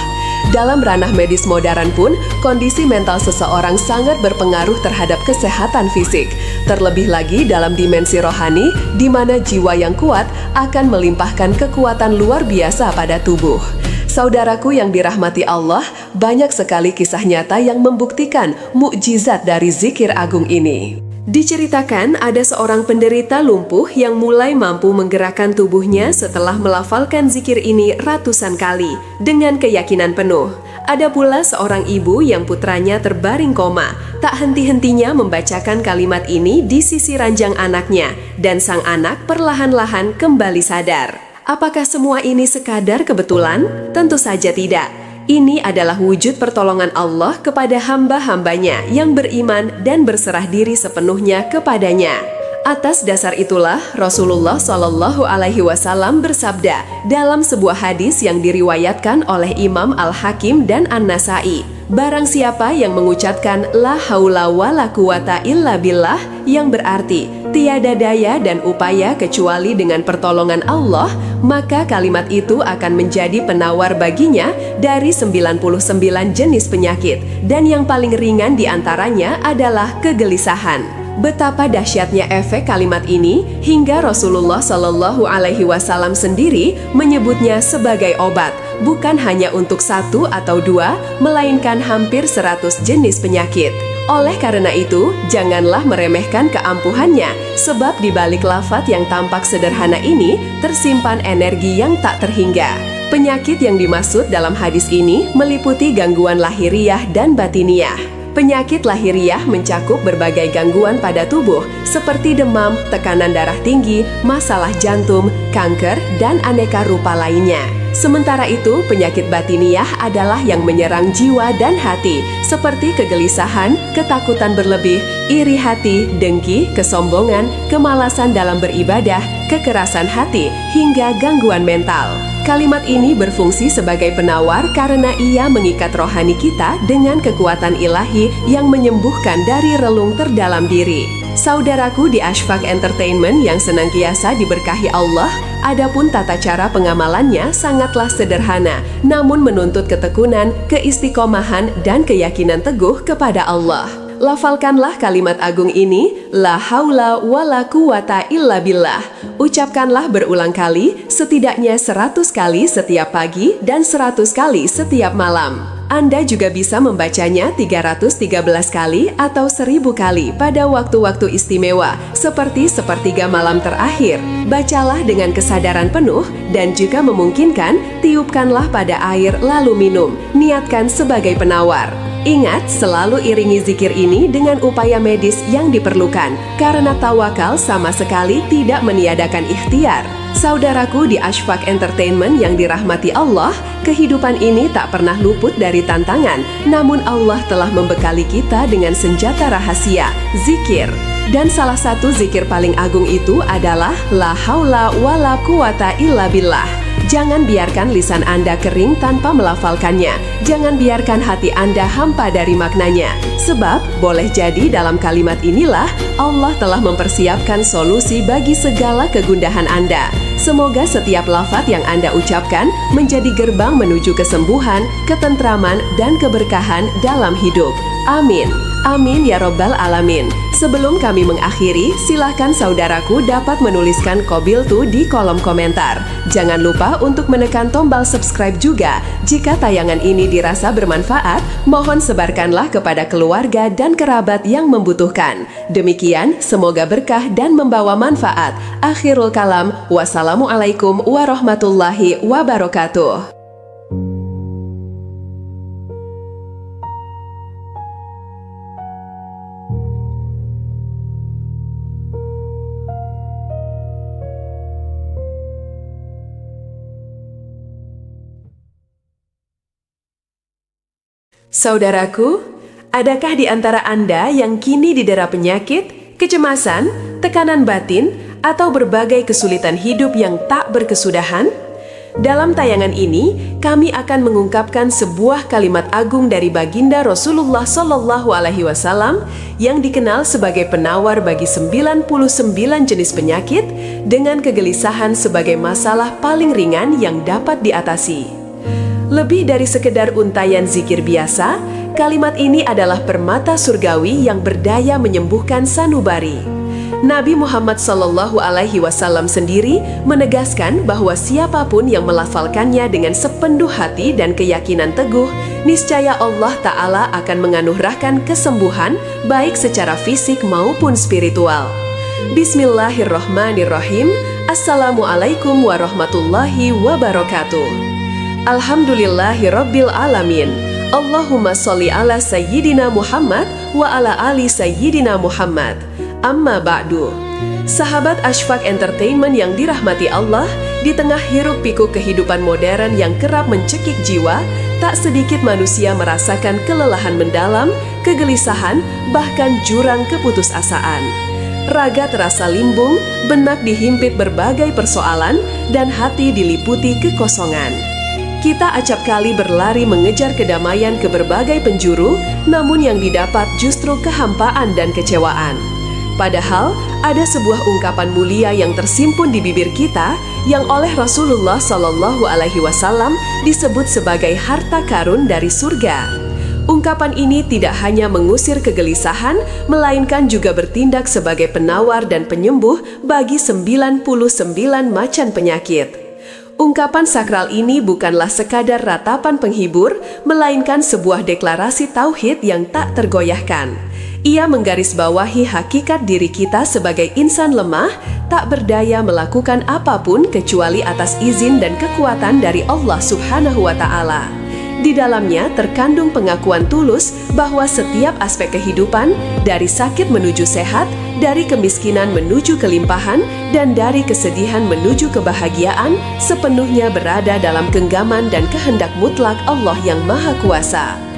Dalam ranah medis modern pun, kondisi mental seseorang sangat berpengaruh terhadap kesehatan fisik. Terlebih lagi dalam dimensi rohani, di mana jiwa yang kuat akan melimpahkan kekuatan luar biasa pada tubuh. Saudaraku yang dirahmati Allah, banyak sekali kisah nyata yang membuktikan mukjizat dari zikir agung ini. Diceritakan ada seorang penderita lumpuh yang mulai mampu menggerakkan tubuhnya setelah melafalkan zikir ini ratusan kali dengan keyakinan penuh. Ada pula seorang ibu yang putranya terbaring koma, tak henti-hentinya membacakan kalimat ini di sisi ranjang anaknya, dan sang anak perlahan-lahan kembali sadar. Apakah semua ini sekadar kebetulan? Tentu saja tidak. Ini adalah wujud pertolongan Allah kepada hamba-hambanya yang beriman dan berserah diri sepenuhnya kepadanya. Atas dasar itulah Rasulullah Shallallahu Alaihi Wasallam bersabda dalam sebuah hadis yang diriwayatkan oleh Imam Al-Hakim dan An-Nasai, barang siapa yang mengucapkan la haula wala quwata illa billah, yang berarti tiada daya dan upaya kecuali dengan pertolongan Allah, maka kalimat itu akan menjadi penawar baginya dari 99 jenis penyakit, dan yang paling ringan diantaranya adalah kegelisahan. Betapa dahsyatnya efek kalimat ini hingga Rasulullah Shallallahu Alaihi Wasallam sendiri menyebutnya sebagai obat, bukan hanya untuk satu atau dua, melainkan hampir 100 jenis penyakit. Oleh karena itu, janganlah meremehkan keampuhannya, sebab di balik lafaz yang tampak sederhana ini tersimpan energi yang tak terhingga. Penyakit yang dimaksud dalam hadis ini meliputi gangguan lahiriah dan batiniah. Penyakit lahiriah mencakup berbagai gangguan pada tubuh seperti demam, tekanan darah tinggi, masalah jantung, kanker, dan aneka rupa lainnya. Sementara itu, penyakit batiniah adalah yang menyerang jiwa dan hati, seperti kegelisahan, ketakutan berlebih, iri hati, dengki, kesombongan, kemalasan dalam beribadah, kekerasan hati, hingga gangguan mental. Kalimat ini berfungsi sebagai penawar karena ia mengikat rohani kita dengan kekuatan ilahi yang menyembuhkan dari relung terdalam diri. Saudaraku di Ashfaq Entertainment yang senantiasa diberkahi Allah, adapun tata cara pengamalannya sangatlah sederhana, namun menuntut ketekunan, keistiqomahan, dan keyakinan teguh kepada Allah. Lafalkanlah kalimat agung ini, la haula wala quwata illa billah. Ucapkanlah berulang kali, setidaknya 100 kali setiap pagi dan 100 kali setiap malam. Anda juga bisa membacanya 313 kali atau 1000 kali pada waktu-waktu istimewa, seperti sepertiga malam terakhir. Bacalah dengan kesadaran penuh dan jika memungkinkan, tiupkanlah pada air lalu minum. Niatkan sebagai penawar. Ingat, selalu iringi zikir ini dengan upaya medis yang diperlukan, karena tawakal sama sekali tidak meniadakan ikhtiar. Saudaraku di Ashfaq Entertainment yang dirahmati Allah, kehidupan ini tak pernah luput dari tantangan, namun Allah telah membekali kita dengan senjata rahasia, zikir. Dan salah satu zikir paling agung itu adalah la haula wala quwata illa billah. Jangan biarkan lisan Anda kering tanpa melafalkannya. Jangan biarkan hati Anda hampa dari maknanya. Sebab, boleh jadi dalam kalimat inilah Allah telah mempersiapkan solusi bagi segala kegundahan Anda. Semoga setiap lafaz yang Anda ucapkan menjadi gerbang menuju kesembuhan, ketentraman, dan keberkahan dalam hidup. Amin. Amin ya Rabbal Alamin. Sebelum kami mengakhiri, silahkan saudaraku dapat menuliskan Qabiltu di kolom komentar. Jangan lupa untuk menekan tombol subscribe juga. Jika tayangan ini dirasa bermanfaat, mohon sebarkanlah kepada keluarga dan kerabat yang membutuhkan. Demikian, semoga berkah dan membawa manfaat. Akhirul kalam, wassalamualaikum warahmatullahi wabarakatuh. Saudaraku, adakah di antara Anda yang kini didera penyakit, kecemasan, tekanan batin, atau berbagai kesulitan hidup yang tak berkesudahan? Dalam tayangan ini, kami akan mengungkapkan sebuah kalimat agung dari baginda Rasulullah Shallallahu Alaihi Wasallam yang dikenal sebagai penawar bagi 99 jenis penyakit dengan kegelisahan sebagai masalah paling ringan yang dapat diatasi. Lebih dari sekedar untayan zikir biasa, kalimat ini adalah permata surgawi yang berdaya menyembuhkan sanubari. Nabi Muhammad Sallallahu Alaihi Wasallam sendiri menegaskan bahwa siapapun yang melafalkannya dengan sepenuh hati dan keyakinan teguh, niscaya Allah Ta'ala akan menganugerahkan kesembuhan baik secara fisik maupun spiritual. Bismillahirrahmanirrahim. Assalamualaikum warahmatullahi wabarakatuh. Alhamdulillahirabbil alamin. Allahumma sholli ala sayyidina Muhammad wa ala ali sayyidina Muhammad. Amma ba'du. Sahabat Ashfaq Entertainment yang dirahmati Allah, di tengah hiruk pikuk kehidupan modern yang kerap mencekik jiwa, tak sedikit manusia merasakan kelelahan mendalam, kegelisahan, bahkan jurang keputusasaan. Raga terasa limbung, benak dihimpit berbagai persoalan, dan hati diliputi kekosongan. Kita acap kali berlari mengejar kedamaian ke berbagai penjuru, namun yang didapat justru kehampaan dan kecewaan. Padahal, ada sebuah ungkapan mulia yang tersimpun di bibir kita yang oleh Rasulullah Shallallahu Alaihi Wasallam disebut sebagai harta karun dari surga. Ungkapan ini tidak hanya mengusir kegelisahan, melainkan juga bertindak sebagai penawar dan penyembuh bagi 99 macam penyakit. Ungkapan sakral ini bukanlah sekadar ratapan penghibur, melainkan sebuah deklarasi tauhid yang tak tergoyahkan. Ia menggarisbawahi hakikat diri kita sebagai insan lemah, tak berdaya melakukan apapun kecuali atas izin dan kekuatan dari Allah Subhanahu wa Ta'ala. Di dalamnya terkandung pengakuan tulus bahwa setiap aspek kehidupan, dari sakit menuju sehat, dari kemiskinan menuju kelimpahan, dan dari kesedihan menuju kebahagiaan, sepenuhnya berada dalam genggaman dan kehendak mutlak Allah yang Maha Kuasa.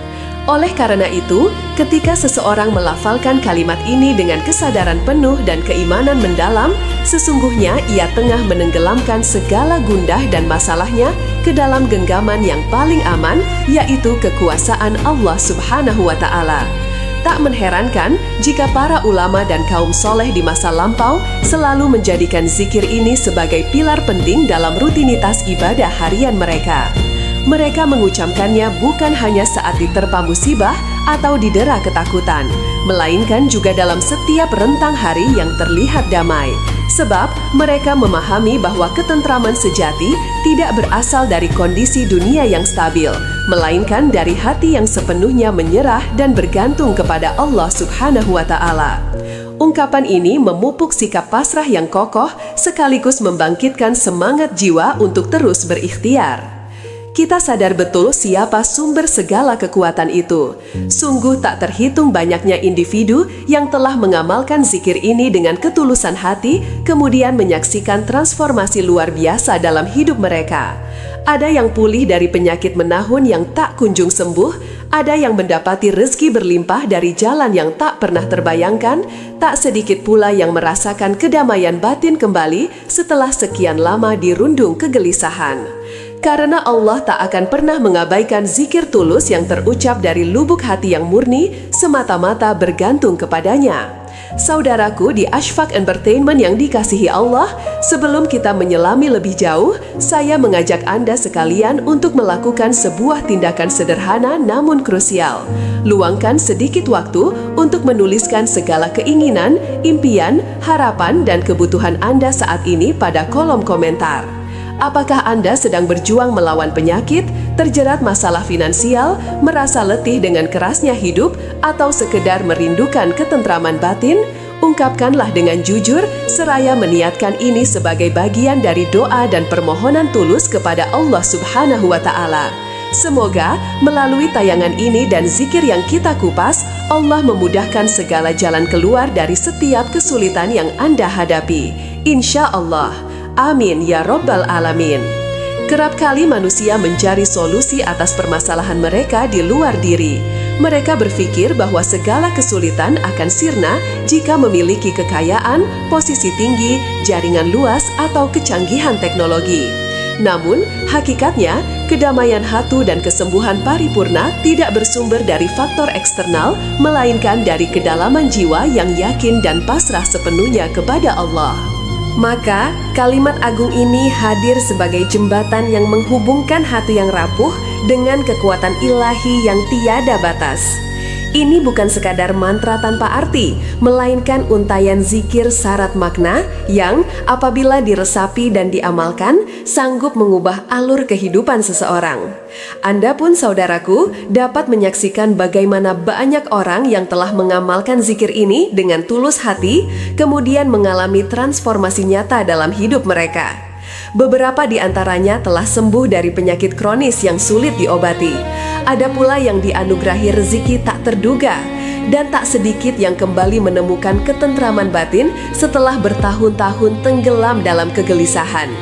Oleh karena itu, ketika seseorang melafalkan kalimat ini dengan kesadaran penuh dan keimanan mendalam, sesungguhnya ia tengah menenggelamkan segala gundah dan masalahnya ke dalam genggaman yang paling aman, yaitu kekuasaan Allah Subhanahu wa Ta'ala. Tak mengherankan jika para ulama dan kaum soleh di masa lampau selalu menjadikan zikir ini sebagai pilar penting dalam rutinitas ibadah harian mereka. Mereka mengucapkannya bukan hanya saat diterpa musibah atau didera ketakutan, melainkan juga dalam setiap rentang hari yang terlihat damai. Sebab mereka memahami bahwa ketentraman sejati tidak berasal dari kondisi dunia yang stabil, melainkan dari hati yang sepenuhnya menyerah dan bergantung kepada Allah Subhanahu wa Ta'ala. Ungkapan ini memupuk sikap pasrah yang kokoh sekaligus membangkitkan semangat jiwa untuk terus berikhtiar. Kita sadar betul siapa sumber segala kekuatan itu. Sungguh tak terhitung banyaknya individu yang telah mengamalkan zikir ini dengan ketulusan hati, kemudian menyaksikan transformasi luar biasa dalam hidup mereka. Ada yang pulih dari penyakit menahun yang tak kunjung sembuh, ada yang mendapati rezeki berlimpah dari jalan yang tak pernah terbayangkan, tak sedikit pula yang merasakan kedamaian batin kembali setelah sekian lama dirundung kegelisahan. Karena Allah tak akan pernah mengabaikan zikir tulus yang terucap dari lubuk hati yang murni, semata-mata bergantung kepadanya. Saudaraku di Ashfaq Entertainment yang dikasihi Allah, sebelum kita menyelami lebih jauh, saya mengajak Anda sekalian untuk melakukan sebuah tindakan sederhana namun krusial. Luangkan sedikit waktu untuk menuliskan segala keinginan, impian, harapan, dan kebutuhan Anda saat ini pada kolom komentar. Apakah Anda sedang berjuang melawan penyakit, terjerat masalah finansial, merasa letih dengan kerasnya hidup, atau sekedar merindukan ketentraman batin? Ungkapkanlah dengan jujur, seraya meniatkan ini sebagai bagian dari doa dan permohonan tulus kepada Allah Subhanahu wa Ta'ala. Semoga melalui tayangan ini dan zikir yang kita kupas, Allah memudahkan segala jalan keluar dari setiap kesulitan yang Anda hadapi. Insya Allah. Amin ya Rabbal Alamin. Kerap kali manusia mencari solusi atas permasalahan mereka di luar diri. Mereka berpikir bahwa segala kesulitan akan sirna jika memiliki kekayaan, posisi tinggi, jaringan luas, atau kecanggihan teknologi. Namun, hakikatnya, kedamaian hati dan kesembuhan paripurna tidak bersumber dari faktor eksternal, melainkan dari kedalaman jiwa yang yakin dan pasrah sepenuhnya kepada Allah. Maka, kalimat agung ini hadir sebagai jembatan yang menghubungkan hati yang rapuh dengan kekuatan ilahi yang tiada batas. Ini bukan sekadar mantra tanpa arti, melainkan untayan zikir syarat makna yang apabila diresapi dan diamalkan, sanggup mengubah alur kehidupan seseorang. Anda pun saudaraku dapat menyaksikan bagaimana banyak orang yang telah mengamalkan zikir ini dengan tulus hati, kemudian mengalami transformasi nyata dalam hidup mereka. Beberapa di antaranya telah sembuh dari penyakit kronis yang sulit diobati. Ada pula yang dianugerahi rezeki tak terduga, dan tak sedikit yang kembali menemukan ketentraman batin setelah bertahun-tahun tenggelam dalam kegelisahan.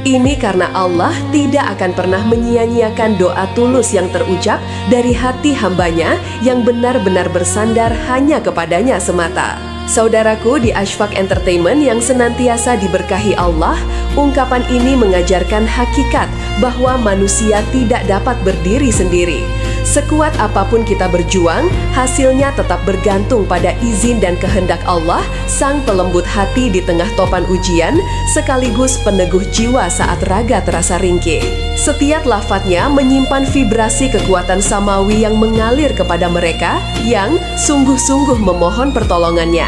Ini karena Allah tidak akan pernah menyia-nyiakan doa tulus yang terucap dari hati hambanya yang benar-benar bersandar hanya kepadanya semata. Saudaraku di Ashfaq Entertainment yang senantiasa diberkahi Allah, ungkapan ini mengajarkan hakikat bahwa manusia tidak dapat berdiri sendiri. Sekuat apapun kita berjuang, hasilnya tetap bergantung pada izin dan kehendak Allah, sang pelembut hati di tengah topan ujian, sekaligus peneguh jiwa saat raga terasa ringkih. Setiap lafadznya menyimpan vibrasi kekuatan samawi yang mengalir kepada mereka yang sungguh-sungguh memohon pertolongannya.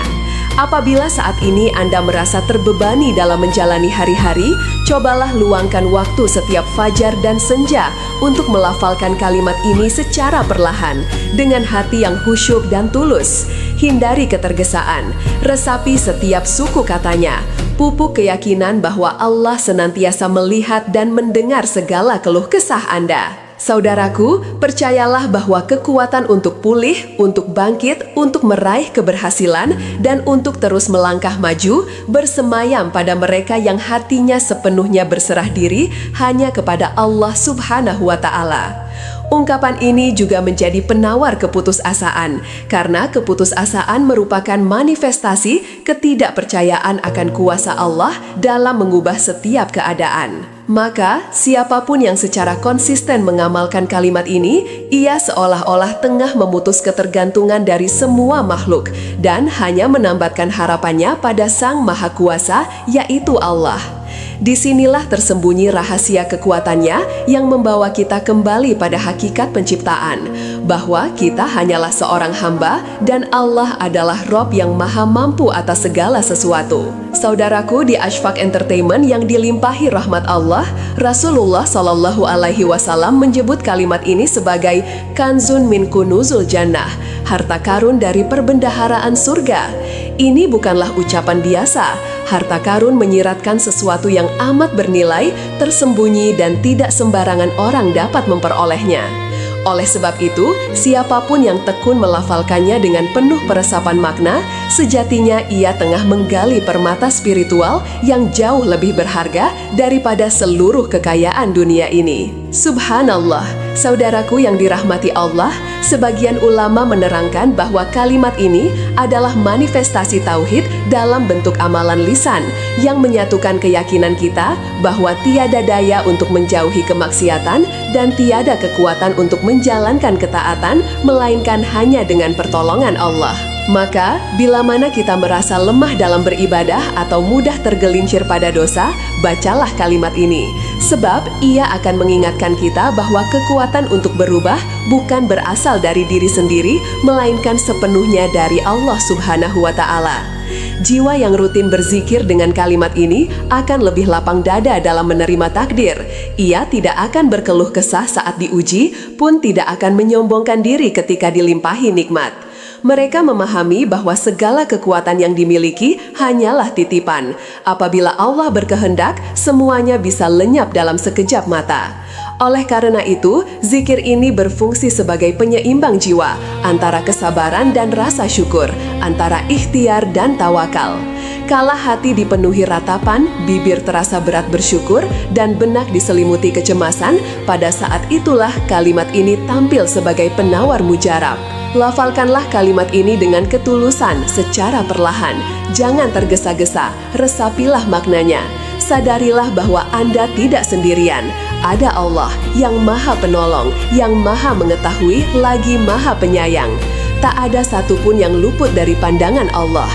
Apabila saat ini Anda merasa terbebani dalam menjalani hari-hari, cobalah luangkan waktu setiap fajar dan senja untuk melafalkan kalimat ini secara perlahan, dengan hati yang khusyuk dan tulus. Hindari ketergesaan, resapi setiap suku katanya, pupuk keyakinan bahwa Allah senantiasa melihat dan mendengar segala keluh kesah Anda. Saudaraku, percayalah bahwa kekuatan untuk pulih, untuk bangkit, untuk meraih keberhasilan, dan untuk terus melangkah maju bersemayam pada mereka yang hatinya sepenuhnya berserah diri hanya kepada Allah Subhanahu wa Ta'ala. Ungkapan ini juga menjadi penawar keputusasaan, karena keputusasaan merupakan manifestasi ketidakpercayaan akan kuasa Allah dalam mengubah setiap keadaan. Maka, siapapun yang secara konsisten mengamalkan kalimat ini, ia seolah-olah tengah memutus ketergantungan dari semua makhluk dan hanya menambatkan harapannya pada Sang Maha Kuasa, yaitu Allah. Disinilah tersembunyi rahasia kekuatannya yang membawa kita kembali pada hakikat penciptaan, bahwa kita hanyalah seorang hamba dan Allah adalah Rob yang maha mampu atas segala sesuatu. Saudaraku di Ashfaq Entertainment yang dilimpahi rahmat Allah, Rasulullah Shallallahu Alaihi Wasallam menyebut kalimat ini sebagai kanzun min kunuzul jannah, harta karun dari perbendaharaan surga. Ini bukanlah ucapan biasa. Harta karun menyiratkan sesuatu yang amat bernilai, tersembunyi, dan tidak sembarangan orang dapat memperolehnya. Oleh sebab itu, siapapun yang tekun melafalkannya dengan penuh peresapan makna, sejatinya ia tengah menggali permata spiritual yang jauh lebih berharga daripada seluruh kekayaan dunia ini. Subhanallah, saudaraku yang dirahmati Allah, sebagian ulama menerangkan bahwa kalimat ini adalah manifestasi tauhid dalam bentuk amalan lisan yang menyatukan keyakinan kita bahwa tiada daya untuk menjauhi kemaksiatan dan tiada kekuatan untuk menjalankan ketaatan melainkan hanya dengan pertolongan Allah. Maka, bila mana kita merasa lemah dalam beribadah atau mudah tergelincir pada dosa, bacalah kalimat ini. Sebab ia akan mengingatkan kita bahwa kekuatan untuk berubah bukan berasal dari diri sendiri, melainkan sepenuhnya dari Allah Subhanahu wa Ta'ala. Jiwa yang rutin berzikir dengan kalimat ini akan lebih lapang dada dalam menerima takdir. Ia tidak akan berkeluh kesah saat diuji, pun tidak akan menyombongkan diri ketika dilimpahi nikmat. Mereka memahami bahwa segala kekuatan yang dimiliki hanyalah titipan. Apabila Allah berkehendak, semuanya bisa lenyap dalam sekejap mata. Oleh karena itu, zikir ini berfungsi sebagai penyeimbang jiwa antara kesabaran dan rasa syukur, antara ikhtiar dan tawakal. Kala hati dipenuhi ratapan, bibir terasa berat bersyukur, dan benak diselimuti kecemasan, pada saat itulah kalimat ini tampil sebagai penawar mujarab. Lafalkanlah kalimat ini dengan ketulusan secara perlahan. Jangan tergesa-gesa, resapilah maknanya. sadarilah bahwa Anda tidak sendirian. Ada Allah yang Maha Penolong, yang Maha Mengetahui, lagi Maha Penyayang. Tak ada satupun yang luput dari pandangan Allah.